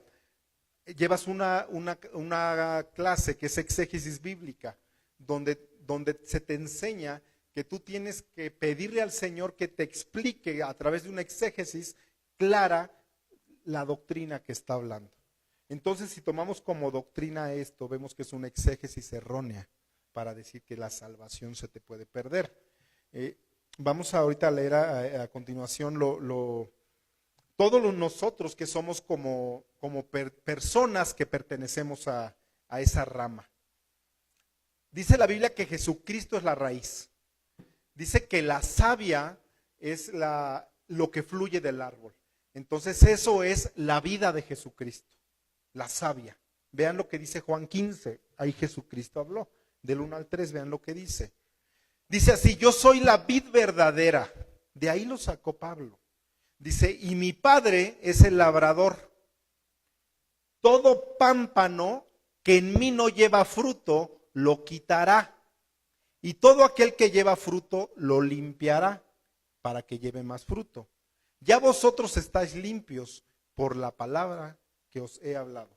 llevas una clase que es exégesis bíblica, donde se te enseña que tú tienes que pedirle al Señor que te explique a través de una exégesis clara la doctrina que está hablando. Entonces, si tomamos como doctrina esto, vemos que es una exégesis errónea para decir que la salvación se te puede perder. Vamos ahorita a leer a continuación todos nosotros que somos como personas que pertenecemos a esa rama. Dice la Biblia que Jesucristo es la raíz. Dice que la savia es lo que fluye del árbol. Entonces eso es la vida de Jesucristo, la savia. Vean lo que dice Juan 15, ahí Jesucristo habló, del 1 al 3, vean lo que dice. Dice así, yo soy la vid verdadera, de ahí lo sacó Pablo. Dice, y mi Padre es el labrador. Todo pámpano que en mí no lleva fruto, lo quitará. Y todo aquel que lleva fruto, lo limpiará, para que lleve más fruto. Ya vosotros estáis limpios por la palabra que os he hablado.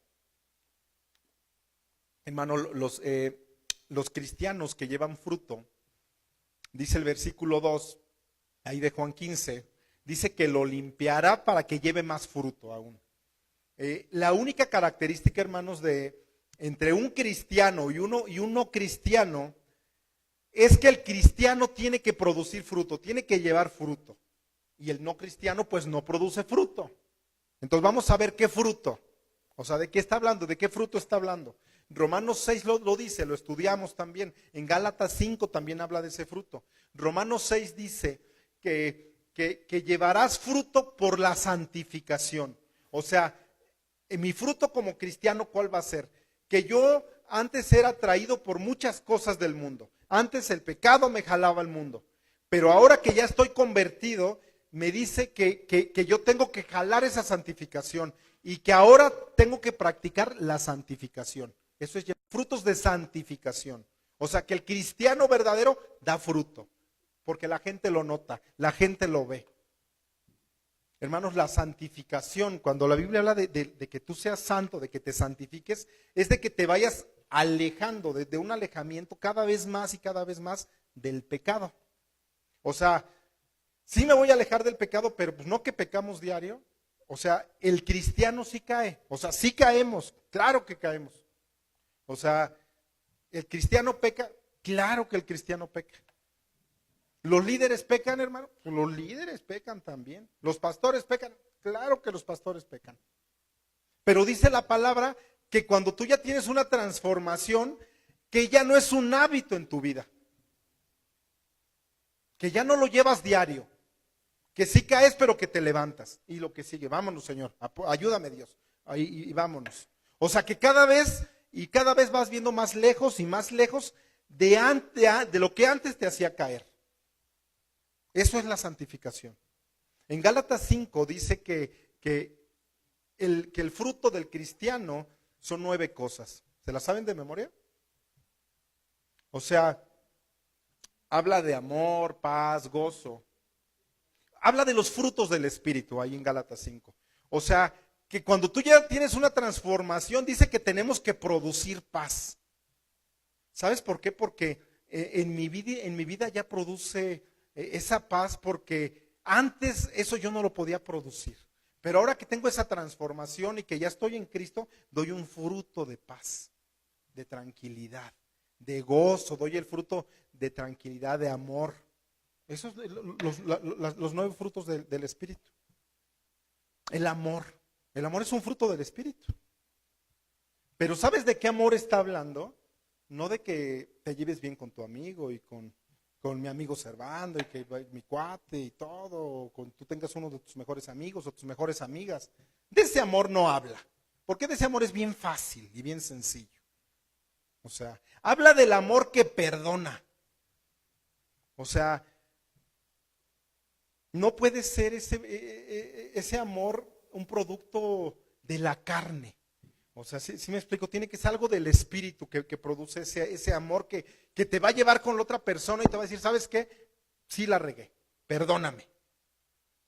Hermano, los cristianos que llevan fruto, dice el versículo 2, ahí de Juan 15, dice que lo limpiará para que lleve más fruto aún. La única característica, hermanos, entre un cristiano y un no cristiano, es que el cristiano tiene que producir fruto, tiene que llevar fruto. Y el no cristiano pues no produce fruto. Entonces vamos a ver qué fruto. O sea, ¿de qué está hablando? ¿De qué fruto está hablando? Romanos 6 lo dice, lo estudiamos también. En Gálatas 5 también habla de ese fruto. Romanos 6 dice que llevarás fruto por la santificación. O sea, mi fruto como cristiano, ¿cuál va a ser? Que yo antes era atraído por muchas cosas del mundo. Antes el pecado me jalaba al mundo. Pero ahora que ya estoy convertido, me dice que yo tengo que jalar esa santificación y que ahora tengo que practicar la santificación. Eso es frutos de santificación. O sea que el cristiano verdadero da fruto, porque la gente lo nota, la gente lo ve. Hermanos, la santificación, cuando la Biblia habla de que tú seas santo, de que te santifiques, es de que te vayas alejando, de un alejamiento cada vez más y cada vez más del pecado. O sea, sí me voy a alejar del pecado, pero pues no que pecamos diario. O sea, el cristiano sí cae. O sea, sí caemos, claro que caemos. O sea, ¿el cristiano peca? Claro que el cristiano peca. ¿Los líderes pecan, hermano? Pues los líderes pecan también. ¿Los pastores pecan? Claro que los pastores pecan. Pero dice la palabra que cuando tú ya tienes una transformación, que ya no es un hábito en tu vida. Que ya no lo llevas diario. Que sí caes, pero que te levantas. Y lo que sigue, vámonos, Señor, ayúdame, Dios. Y vámonos. O sea que cada vez vas viendo más lejos y más lejos de lo que antes te hacía caer. Eso es la santificación. En Gálatas 5 dice que el fruto del cristiano son 9 cosas. ¿Se las saben de memoria? O sea, habla de amor, paz, gozo. Habla de los frutos del Espíritu ahí en Gálatas 5. O sea, que cuando tú ya tienes una transformación, dice que tenemos que producir paz. ¿Sabes por qué? Porque en mi vida ya produce esa paz, porque antes eso yo no lo podía producir. Pero ahora que tengo esa transformación y que ya estoy en Cristo, doy un fruto de paz, de tranquilidad, de gozo, doy el fruto de tranquilidad, de amor. Esos son los 9 frutos del Espíritu. El amor es un fruto del Espíritu. Pero ¿sabes de qué amor está hablando? No de que te lleves bien con tu amigo y con mi amigo Servando y que mi cuate y todo, o tú tengas uno de tus mejores amigos o tus mejores amigas. De ese amor no habla, porque de ese amor es bien fácil y bien sencillo. O sea, habla del amor que perdona. O sea, no puede ser ese amor un producto de la carne. O sea, sí me explico, tiene que ser algo del espíritu que produce ese amor que te va a llevar con la otra persona y te va a decir, ¿sabes qué? Sí la regué, perdóname.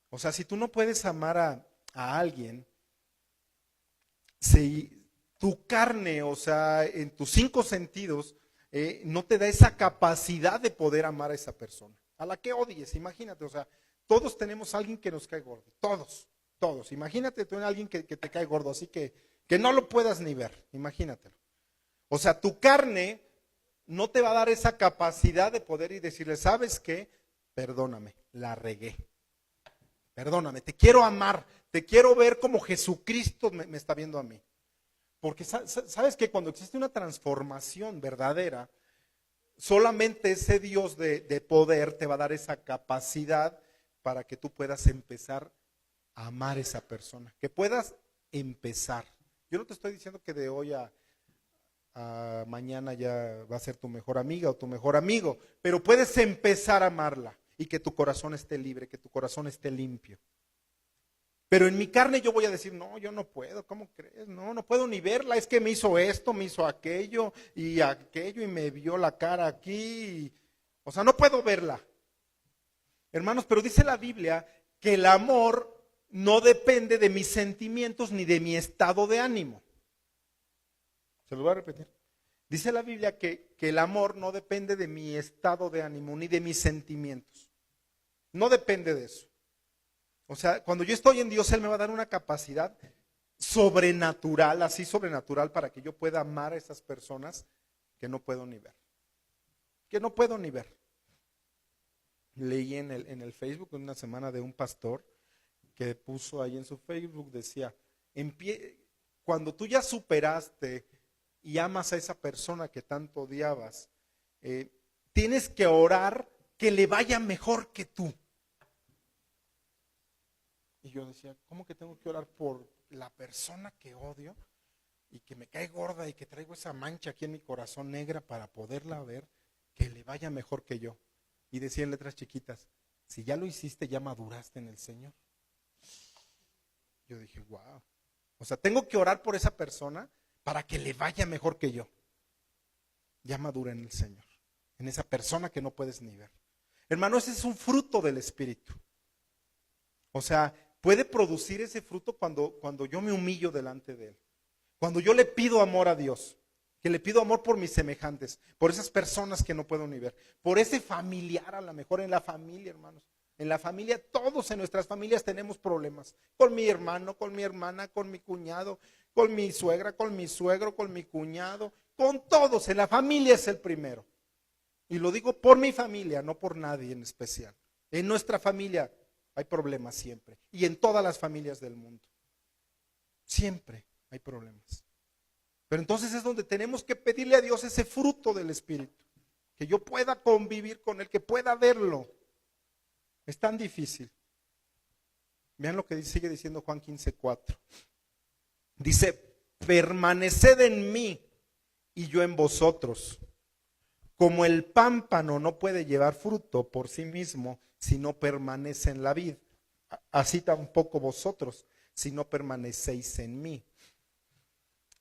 O sea, si tú no puedes amar a alguien, si tu carne, o sea, en tus 5 sentidos, no te da esa capacidad de poder amar a esa persona, a la que odies, imagínate, o sea, todos tenemos a alguien que nos cae gordo, todos. Imagínate tú en alguien que te cae gordo, así que no lo puedas ni ver, imagínatelo. O sea, tu carne no te va a dar esa capacidad de poder y decirle, ¿sabes qué? Perdóname, la regué. Perdóname, te quiero amar, te quiero ver como Jesucristo me está viendo a mí. Porque sabes que cuando existe una transformación verdadera, solamente ese Dios de poder te va a dar esa capacidad para que tú puedas empezar a amar a esa persona, que puedas empezar. Yo no te estoy diciendo que de hoy a mañana ya va a ser tu mejor amiga o tu mejor amigo, pero puedes empezar a amarla y que tu corazón esté libre, que tu corazón esté limpio. Pero en mi carne yo voy a decir, no, yo no puedo, ¿cómo crees? No puedo ni verla, es que me hizo esto, me hizo aquello y me vio la cara aquí. O sea, no puedo verla. Hermanos, pero dice la Biblia que el amor no depende de mis sentimientos ni de mi estado de ánimo. Se lo voy a repetir. Dice la Biblia que el amor no depende de mi estado de ánimo ni de mis sentimientos. No depende de eso. O sea, cuando yo estoy en Dios, Él me va a dar una capacidad sobrenatural, así sobrenatural, para que yo pueda amar a esas personas que no puedo ni ver. Que no puedo ni ver. Leí en el Facebook en una semana de un pastor que puso ahí en su Facebook, decía, cuando tú ya superaste y amas a esa persona que tanto odiabas, tienes que orar que le vaya mejor que tú. Y yo decía, ¿cómo que tengo que orar por la persona que odio y que me cae gorda y que traigo esa mancha aquí en mi corazón negra para poderla ver, que le vaya mejor que yo? Y decía en letras chiquitas, si ya lo hiciste, ya maduraste en el Señor. Yo dije, wow. O sea, tengo que orar por esa persona para que le vaya mejor que yo. Ya madura en el Señor, en esa persona que no puedes ni ver. Hermano, ese es un fruto del Espíritu. O sea, puede producir ese fruto cuando yo me humillo delante de Él. Cuando yo le pido amor a Dios, que le pido amor por mis semejantes, por esas personas que no puedo ni ver, por ese familiar, a lo mejor en la familia, hermanos. En la familia, todos en nuestras familias tenemos problemas. Con mi hermano, con mi hermana, con mi cuñado, con mi suegra, con mi suegro, con mi cuñado, con todos. En la familia es el primero. Y lo digo por mi familia, no por nadie en especial. En nuestra familia hay problemas siempre. Y en todas las familias del mundo. Siempre hay problemas. Pero entonces es donde tenemos que pedirle a Dios ese fruto del Espíritu. Que yo pueda convivir con Él, que pueda verlo. Es tan difícil. Vean lo que sigue diciendo Juan 15:4. Dice, permaneced en mí y yo en vosotros. Como el pámpano no puede llevar fruto por sí mismo si no permanece en la vid, así tampoco vosotros si no permanecéis en mí.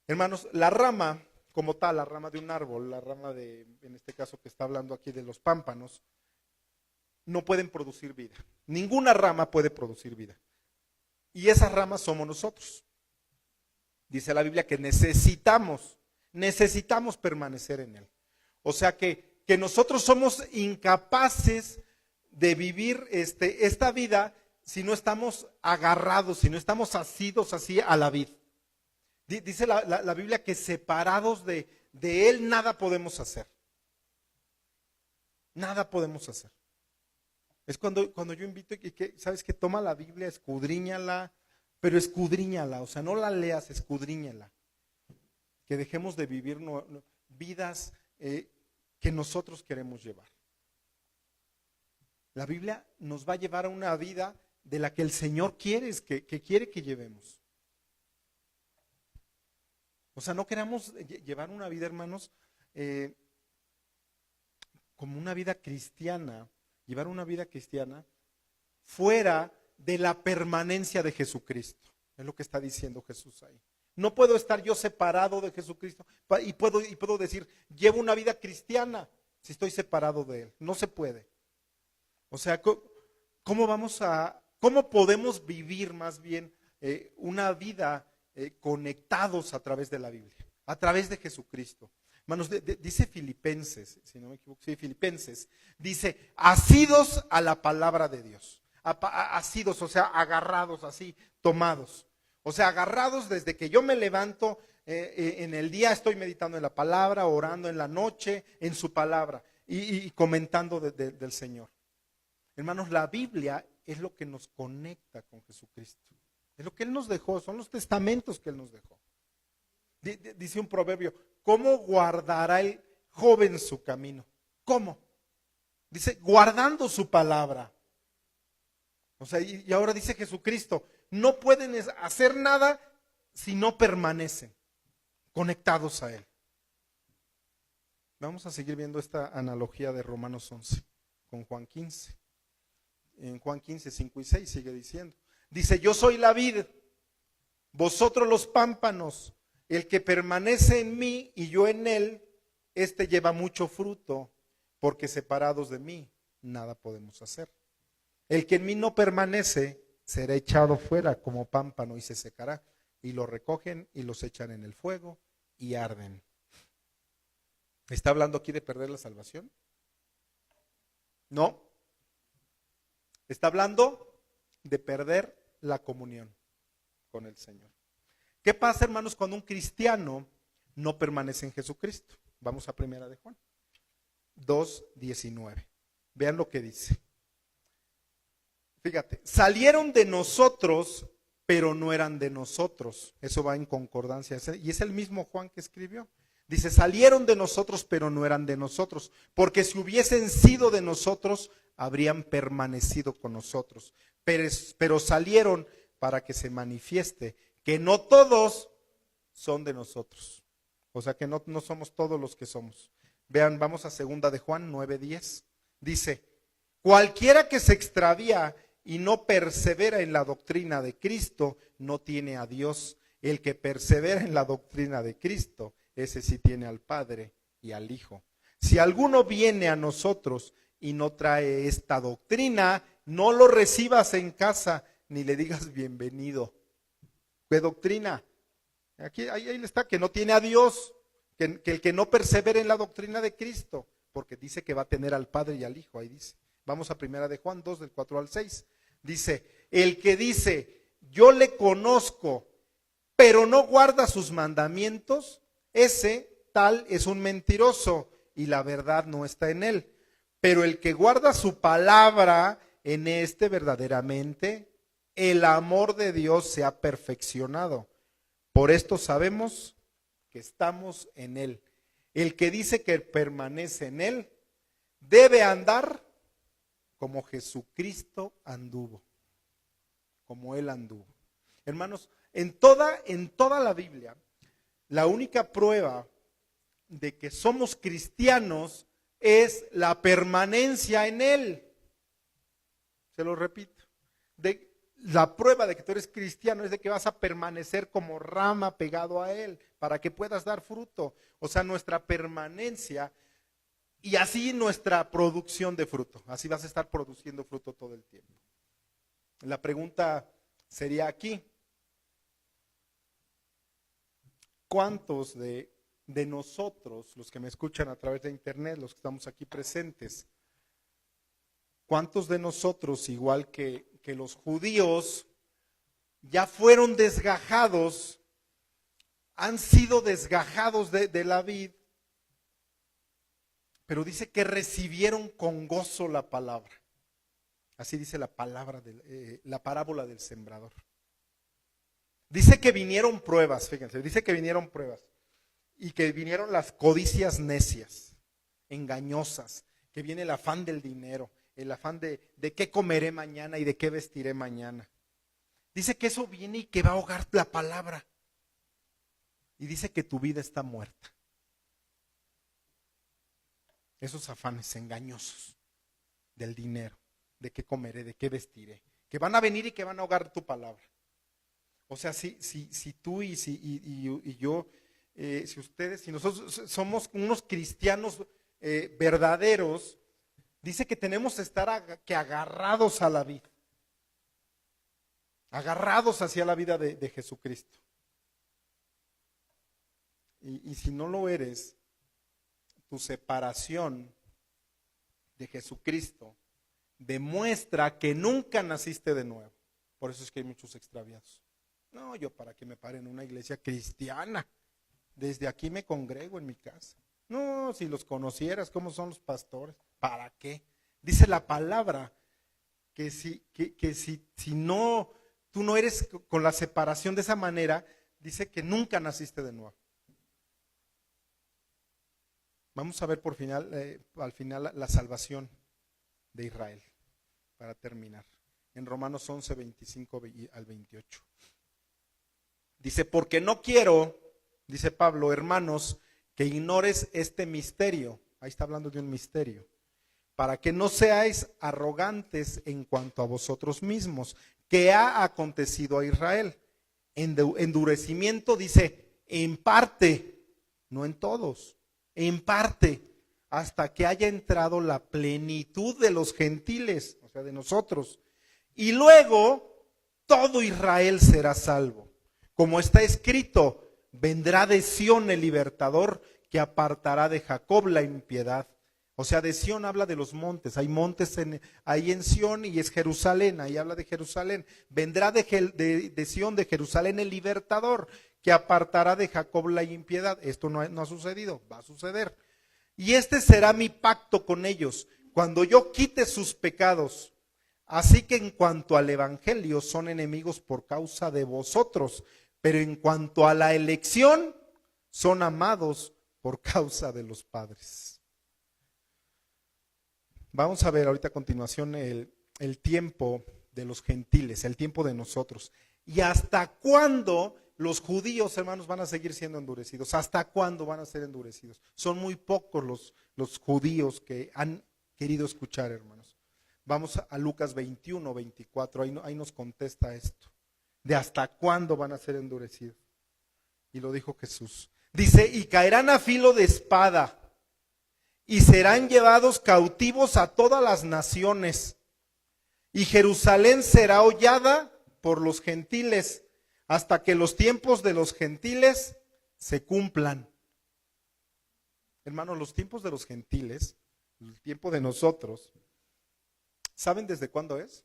Hermanos, la rama como tal, la rama de un árbol, la rama de, en este caso que está hablando aquí de los pámpanos, no pueden producir vida. Ninguna rama puede producir vida. Y esas ramas somos nosotros. Dice la Biblia que necesitamos permanecer en Él. O sea que nosotros somos incapaces de vivir esta vida si no estamos agarrados, si no estamos asidos así a la vid. Dice la Biblia que separados de Él nada podemos hacer. Nada podemos hacer. Es cuando yo invito y que, ¿sabes qué? Toma la Biblia, escudriñala, pero escudriñala, o sea, no la leas, escudriñala. Que dejemos de vivir vidas que nosotros queremos llevar. La Biblia nos va a llevar a una vida de la que el Señor quiere que llevemos. O sea, no queramos llevar una vida, hermanos, como una vida cristiana, llevar una vida cristiana fuera de la permanencia de Jesucristo. Es lo que está diciendo Jesús ahí. No puedo estar yo separado de Jesucristo y puedo decir, llevo una vida cristiana si estoy separado de Él. No se puede. O sea, ¿cómo podemos vivir más bien una vida conectados a través de la Biblia, a través de Jesucristo? Hermanos, dice Filipenses, si no me equivoco, sí, Filipenses, dice, asidos a la palabra de Dios. Asidos, o sea, agarrados así, tomados. O sea, agarrados desde que yo me levanto, en el día estoy meditando en la palabra, orando en la noche, en su palabra y comentando del Señor. Hermanos, la Biblia es lo que nos conecta con Jesucristo. Es lo que Él nos dejó, son los testamentos que Él nos dejó. Dice un proverbio, ¿cómo guardará el joven su camino? ¿Cómo? Dice, guardando su palabra. O sea, y ahora dice Jesucristo, no pueden hacer nada si no permanecen conectados a Él. Vamos a seguir viendo esta analogía de Romanos 11 con Juan 15. En Juan 15, 5 y 6 sigue diciendo. Dice, yo soy la vid, vosotros los pámpanos, el que permanece en mí y yo en él, este lleva mucho fruto, porque separados de mí nada podemos hacer. El que en mí no permanece será echado fuera como pámpano y se secará. Y lo recogen y los echan en el fuego y arden. ¿Está hablando aquí de perder la salvación? No. Está hablando de perder la comunión con el Señor. ¿Qué pasa, hermanos, cuando un cristiano no permanece en Jesucristo? Vamos a Primera de Juan 2:19. Vean lo que dice. Fíjate, salieron de nosotros, pero no eran de nosotros. Eso va en concordancia. Y es el mismo Juan que escribió. Dice, salieron de nosotros, pero no eran de nosotros. Porque si hubiesen sido de nosotros, habrían permanecido con nosotros. Pero salieron para que se manifieste que no todos son de nosotros. O sea que no somos todos los que somos. Vean, vamos a 2 de Juan 9:10. Dice, cualquiera que se extravía y no persevera en la doctrina de Cristo, no tiene a Dios. El que persevera en la doctrina de Cristo, ese sí tiene al Padre y al Hijo. Si alguno viene a nosotros y no trae esta doctrina, no lo recibas en casa, ni le digas bienvenido. ¿Qué doctrina? Ahí está, que no tiene a Dios, que el que no persevere en la doctrina de Cristo, porque dice que va a tener al Padre y al Hijo, ahí dice. Vamos a 1 de Juan 2, del 4 al 6. Dice, el que dice, yo le conozco, pero no guarda sus mandamientos, ese tal es un mentiroso y la verdad no está en él. Pero el que guarda su palabra, en este verdaderamente el amor de Dios se ha perfeccionado. Por esto sabemos que estamos en él. El que dice que permanece en él debe andar como Jesucristo anduvo, como él anduvo. Hermanos, en toda la Biblia, la única prueba de que somos cristianos es la permanencia en él. Se lo repito. La prueba de que tú eres cristiano es de que vas a permanecer como rama pegado a él para que puedas dar fruto. O sea, nuestra permanencia y así nuestra producción de fruto. Así vas a estar produciendo fruto todo el tiempo. La pregunta sería aquí: ¿cuántos de nosotros, los que me escuchan a través de internet, los que estamos aquí presentes, cuántos de nosotros, igual que los judíos, ya fueron desgajados, han sido desgajados de la vid, pero dice que recibieron con gozo la palabra? Así dice la parábola del sembrador. Dice que vinieron pruebas, fíjense, dice que vinieron pruebas y que vinieron las codicias necias, engañosas, que viene el afán del dinero, el afán de qué comeré mañana y de qué vestiré mañana. Dice que eso viene y que va a ahogar la palabra. Y dice que tu vida está muerta. Esos afanes engañosos del dinero, de qué comeré, de qué vestiré, que van a venir y que van a ahogar tu palabra. O sea, si tú y yo, si nosotros somos unos cristianos verdaderos, dice que tenemos que estar agarrados a la vida, agarrados hacia la vida de Jesucristo. Y si no lo eres, tu separación de Jesucristo demuestra que nunca naciste de nuevo. Por eso es que hay muchos extraviados. No, yo para que me pare en una iglesia cristiana, desde aquí me congrego en mi casa. No, si los conocieras, cómo son los pastores, ¿para qué? Dice la palabra que si no, tú no eres con la separación de esa manera, dice que nunca naciste de nuevo. Vamos a ver al final la salvación de Israel, para terminar. En Romanos 11, 25 al 28. Dice, porque no quiero, dice Pablo, hermanos, que ignores este misterio. Ahí está hablando de un misterio. Para que no seáis arrogantes en cuanto a vosotros mismos, que ha acontecido a Israel. Endurecimiento, dice, en parte, no en todos, en parte, hasta que haya entrado la plenitud de los gentiles, o sea, de nosotros. Y luego todo Israel será salvo. Como está escrito, vendrá de Sión el libertador que apartará de Jacob la impiedad. O sea, de Sión habla de los montes. Hay montes ahí en Sión y es Jerusalén. Ahí habla de Jerusalén. Vendrá de Sión, de Jerusalén, el libertador que apartará de Jacob la impiedad. Esto no ha sucedido, va a suceder. Y este será mi pacto con ellos, cuando yo quite sus pecados. Así que en cuanto al evangelio, son enemigos por causa de vosotros, pero en cuanto a la elección, son amados por causa de los padres. Vamos a ver ahorita a continuación el tiempo de los gentiles, el tiempo de nosotros. ¿Y hasta cuándo los judíos, hermanos, van a seguir siendo endurecidos? ¿Hasta cuándo van a ser endurecidos? Son muy pocos los judíos que han querido escuchar, hermanos. Vamos a Lucas 21, 24, ahí nos contesta esto. De hasta cuándo van a ser endurecidos. Y lo dijo Jesús. Dice, y caerán a filo de espada, y serán llevados cautivos a todas las naciones, y Jerusalén será hollada por los gentiles, hasta que los tiempos de los gentiles se cumplan. Hermanos, los tiempos de los gentiles, el tiempo de nosotros, ¿saben desde cuándo es?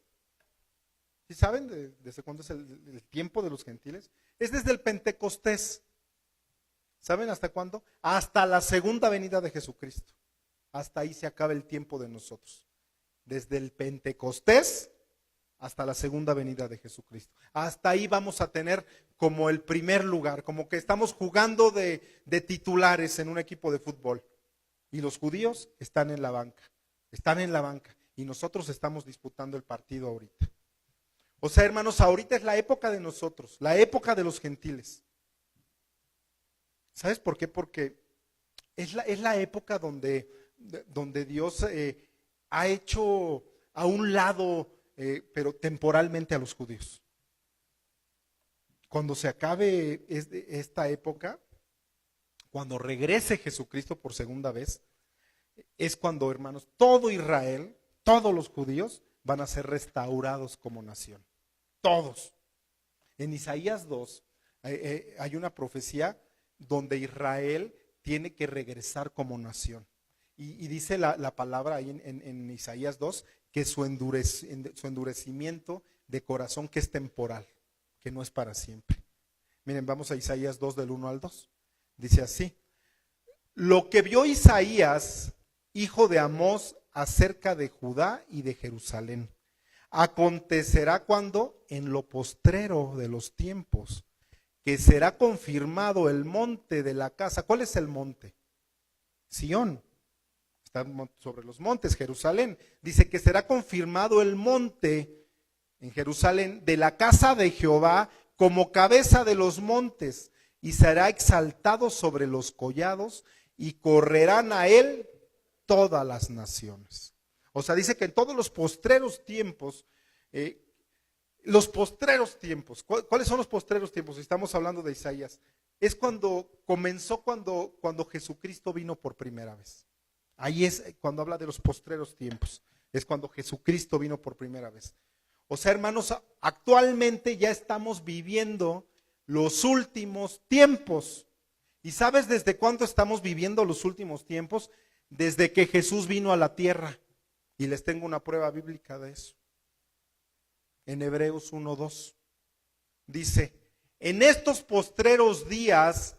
¿Sí saben desde cuándo es el tiempo de los gentiles? Es desde el Pentecostés. ¿Saben hasta cuándo? Hasta la segunda venida de Jesucristo. Hasta ahí se acaba el tiempo de nosotros. Desde el Pentecostés hasta la segunda venida de Jesucristo. Hasta ahí vamos a tener como el primer lugar, como que estamos jugando de titulares en un equipo de fútbol. Y los judíos están en la banca. Están en la banca. Y nosotros estamos disputando el partido ahorita. O sea, hermanos, ahorita es la época de nosotros, la época de los gentiles. ¿Sabes por qué? Porque es la época donde Dios ha hecho a un lado, pero temporalmente, a los judíos. Cuando se acabe esta época, cuando regrese Jesucristo por segunda vez, es cuando, hermanos, todo Israel, todos los judíos van a ser restaurados como nación. Todos. En Isaías 2 hay una profecía donde Israel tiene que regresar como nación. Y dice la palabra ahí en Isaías 2 que su endurecimiento de corazón, que es temporal, que no es para siempre. Miren, vamos a Isaías 2 del 1 al 2. Dice así: lo que vio Isaías, hijo de Amós, acerca de Judá y de Jerusalén, acontecerá cuando, en lo postrero de los tiempos, que será confirmado el monte de la casa. ¿Cuál es el monte? Sión. Está sobre los montes, Jerusalén. Dice que será confirmado el monte en Jerusalén de la casa de Jehová como cabeza de los montes, y será exaltado sobre los collados, y correrán a él todas las naciones. O sea, dice que en todos los postreros tiempos, ¿cuáles son los postreros tiempos? Estamos hablando de Isaías. Es cuando comenzó, cuando Jesucristo vino por primera vez. Ahí es cuando habla de los postreros tiempos. Es cuando Jesucristo vino por primera vez. O sea, hermanos, actualmente ya estamos viviendo los últimos tiempos. ¿Y sabes desde cuándo estamos viviendo los últimos tiempos? Desde que Jesús vino a la tierra. Y les tengo una prueba bíblica de eso. En Hebreos 1:2 dice: en estos postreros días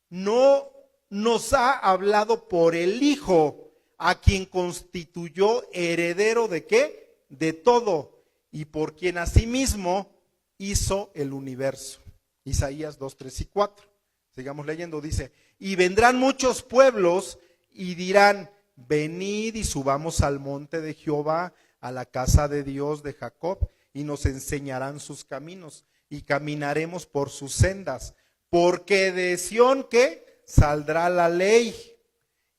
no nos ha hablado por el Hijo, a quien constituyó heredero ¿de qué? De todo, y por quien asimismo hizo el universo. Isaías 2, 3 y 4. Sigamos leyendo, dice: y vendrán muchos pueblos y dirán: venid y subamos al monte de Jehová, a la casa de Dios de Jacob, y nos enseñarán sus caminos, y caminaremos por sus sendas, porque de Sión ¿qué? Saldrá la ley,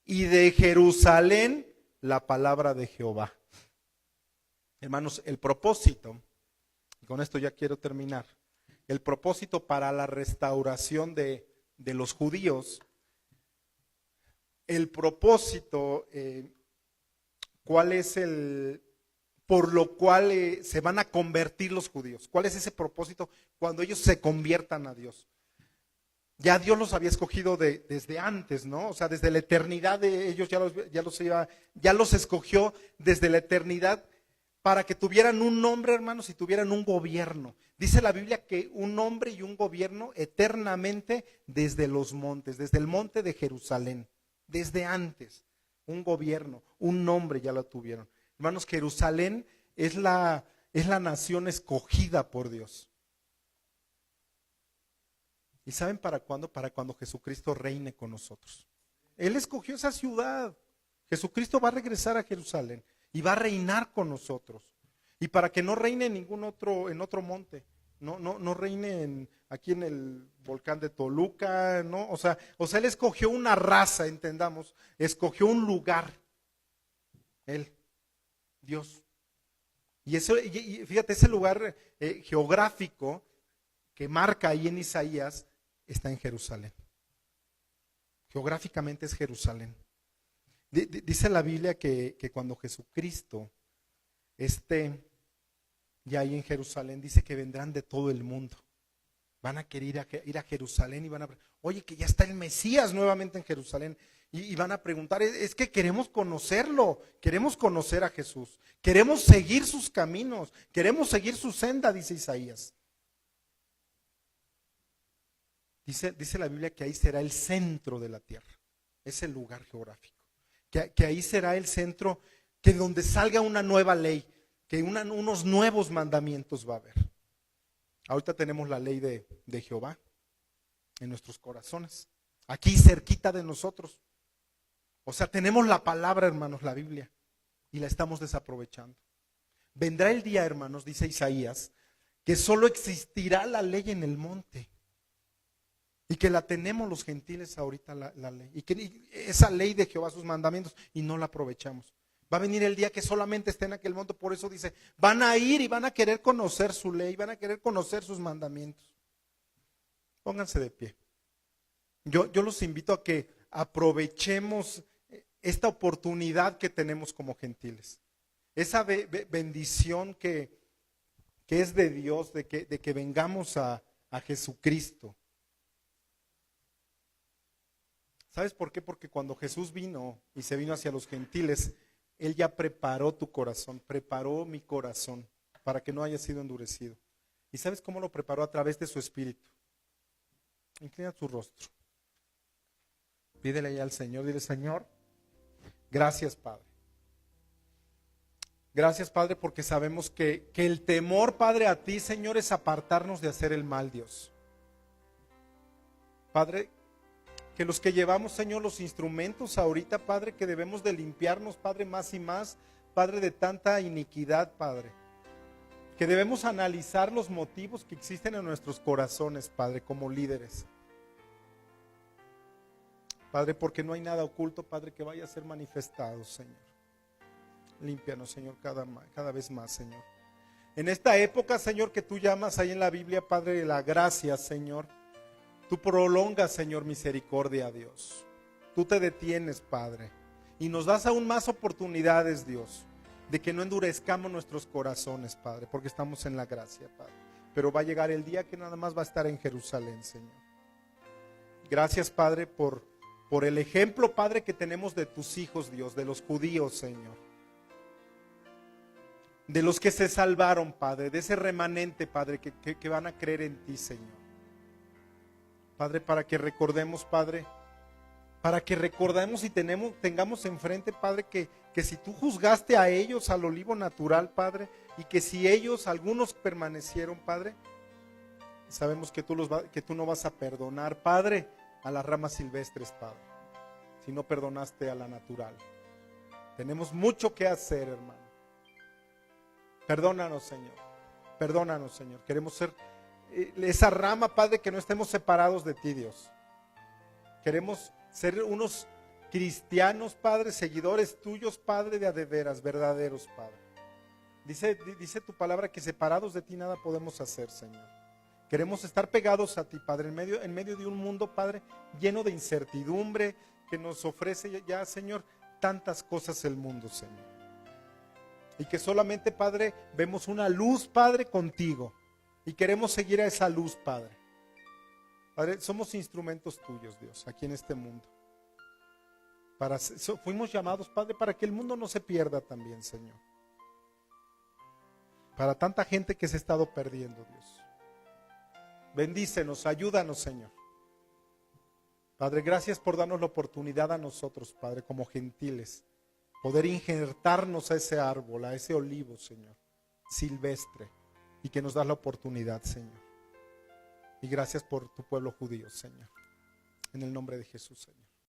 y de Jerusalén la palabra de Jehová. Hermanos, el propósito, y con esto ya quiero terminar, el propósito para la restauración de los judíos, el propósito, ¿cuál es por lo cual se van a convertir los judíos. ¿Cuál es ese propósito? Cuando ellos se conviertan a Dios. Ya Dios los había escogido desde antes, ¿no? O sea, desde la eternidad de ellos ya los escogió desde la eternidad para que tuvieran un nombre, hermanos, y tuvieran un gobierno. Dice la Biblia que un nombre y un gobierno eternamente desde los montes, desde el monte de Jerusalén, desde antes, un gobierno, un nombre ya lo tuvieron. Hermanos, Jerusalén es la nación escogida por Dios. ¿Y saben para cuándo? Para cuando Jesucristo reine con nosotros. Él escogió esa ciudad. Jesucristo va a regresar a Jerusalén y va a reinar con nosotros. Y para que no reine en ningún otro, en otro monte, no reine aquí en el volcán de Toluca, ¿no? O sea, Él escogió una raza, entendamos, escogió un lugar. Él, Dios. Y fíjate, ese lugar geográfico que marca ahí en Isaías está en Jerusalén. Geográficamente es Jerusalén. Dice la Biblia que cuando Jesucristo esté ya ahí en Jerusalén, dice que vendrán de todo el mundo. Van a querer ir a Jerusalén y van a, oye, que ya está el Mesías nuevamente en Jerusalén. Y van a preguntar, es que queremos conocerlo, queremos conocer a Jesús, queremos seguir sus caminos, queremos seguir su senda, dice Isaías. Dice la Biblia que ahí será el centro de la tierra, ese lugar geográfico. Que ahí será el centro, que donde salga una nueva ley, que unos nuevos mandamientos va a haber. Ahorita tenemos la ley de Jehová en nuestros corazones, aquí cerquita de nosotros. O sea, tenemos la palabra, hermanos, la Biblia, y la estamos desaprovechando. Vendrá el día, hermanos, dice Isaías, que solo existirá la ley en el monte. Y que la tenemos los gentiles ahorita la ley. Y que esa ley de Jehová, sus mandamientos, y no la aprovechamos. Va a venir el día que solamente esté en aquel monte. Por eso dice, van a ir y van a querer conocer su ley, van a querer conocer sus mandamientos. Pónganse de pie. Yo los invito a que aprovechemos esta oportunidad que tenemos como gentiles. Esa bendición que es de Dios, de que vengamos a Jesucristo. ¿Sabes por qué? Porque cuando Jesús vino y se vino hacia los gentiles, Él ya preparó tu corazón, preparó mi corazón para que no haya sido endurecido. ¿Y sabes cómo lo preparó? A través de su Espíritu. Inclina tu rostro. Pídele ya al Señor, dile, Señor, gracias, Padre. Gracias, Padre, porque sabemos que el temor, Padre, a ti, Señor, es apartarnos de hacer el mal, Dios. Padre, que los que llevamos, Señor, los instrumentos ahorita, Padre, que debemos de limpiarnos, Padre, más y más, Padre, de tanta iniquidad, Padre. Que debemos analizar los motivos que existen en nuestros corazones, Padre, como líderes. Padre, porque no hay nada oculto, Padre, que vaya a ser manifestado, Señor. Límpianos, Señor, cada vez más, Señor. En esta época, Señor, que tú llamas ahí en la Biblia, Padre, de la gracia, Señor. Tú prolongas, Señor, misericordia, Dios. Tú te detienes, Padre, y nos das aún más oportunidades, Dios, de que no endurezcamos nuestros corazones, Padre, porque estamos en la gracia, Padre. Pero va a llegar el día que nada más va a estar en Jerusalén, Señor. Gracias, Padre, por el ejemplo, Padre, que tenemos de tus hijos, Dios, de los judíos, Señor. De los que se salvaron, Padre, de ese remanente, Padre, que van a creer en ti, Señor. Padre, para que recordemos, Padre, para que recordemos y tengamos enfrente, Padre, que si tú juzgaste a ellos al olivo natural, Padre, y que si ellos, algunos permanecieron, Padre, sabemos que tú no vas a perdonar, Padre, a las ramas silvestres, Padre, si no perdonaste a la natural. Tenemos mucho que hacer, hermano. Perdónanos, Señor. Perdónanos, Señor. Queremos ser esa rama, Padre, que no estemos separados de ti, Dios. Queremos ser unos cristianos, Padre, seguidores tuyos, Padre, de veras, verdaderos, Padre. Dice tu palabra que separados de ti nada podemos hacer, Señor. Queremos estar pegados a ti, Padre, en medio de un mundo, Padre, lleno de incertidumbre, que nos ofrece ya, Señor, tantas cosas el mundo, Señor. Y que solamente, Padre, vemos una luz, Padre, contigo. Y queremos seguir a esa luz, Padre. Padre, somos instrumentos tuyos, Dios, aquí en este mundo. Fuimos llamados, Padre, para que el mundo no se pierda también, Señor. Para tanta gente que se ha estado perdiendo, Dios. Bendícenos, ayúdanos, Señor. Padre, gracias por darnos la oportunidad a nosotros, Padre, como gentiles, poder injertarnos a ese árbol, a ese olivo, Señor, silvestre, y que nos das la oportunidad, Señor. Y gracias por tu pueblo judío, Señor. En el nombre de Jesús, Señor.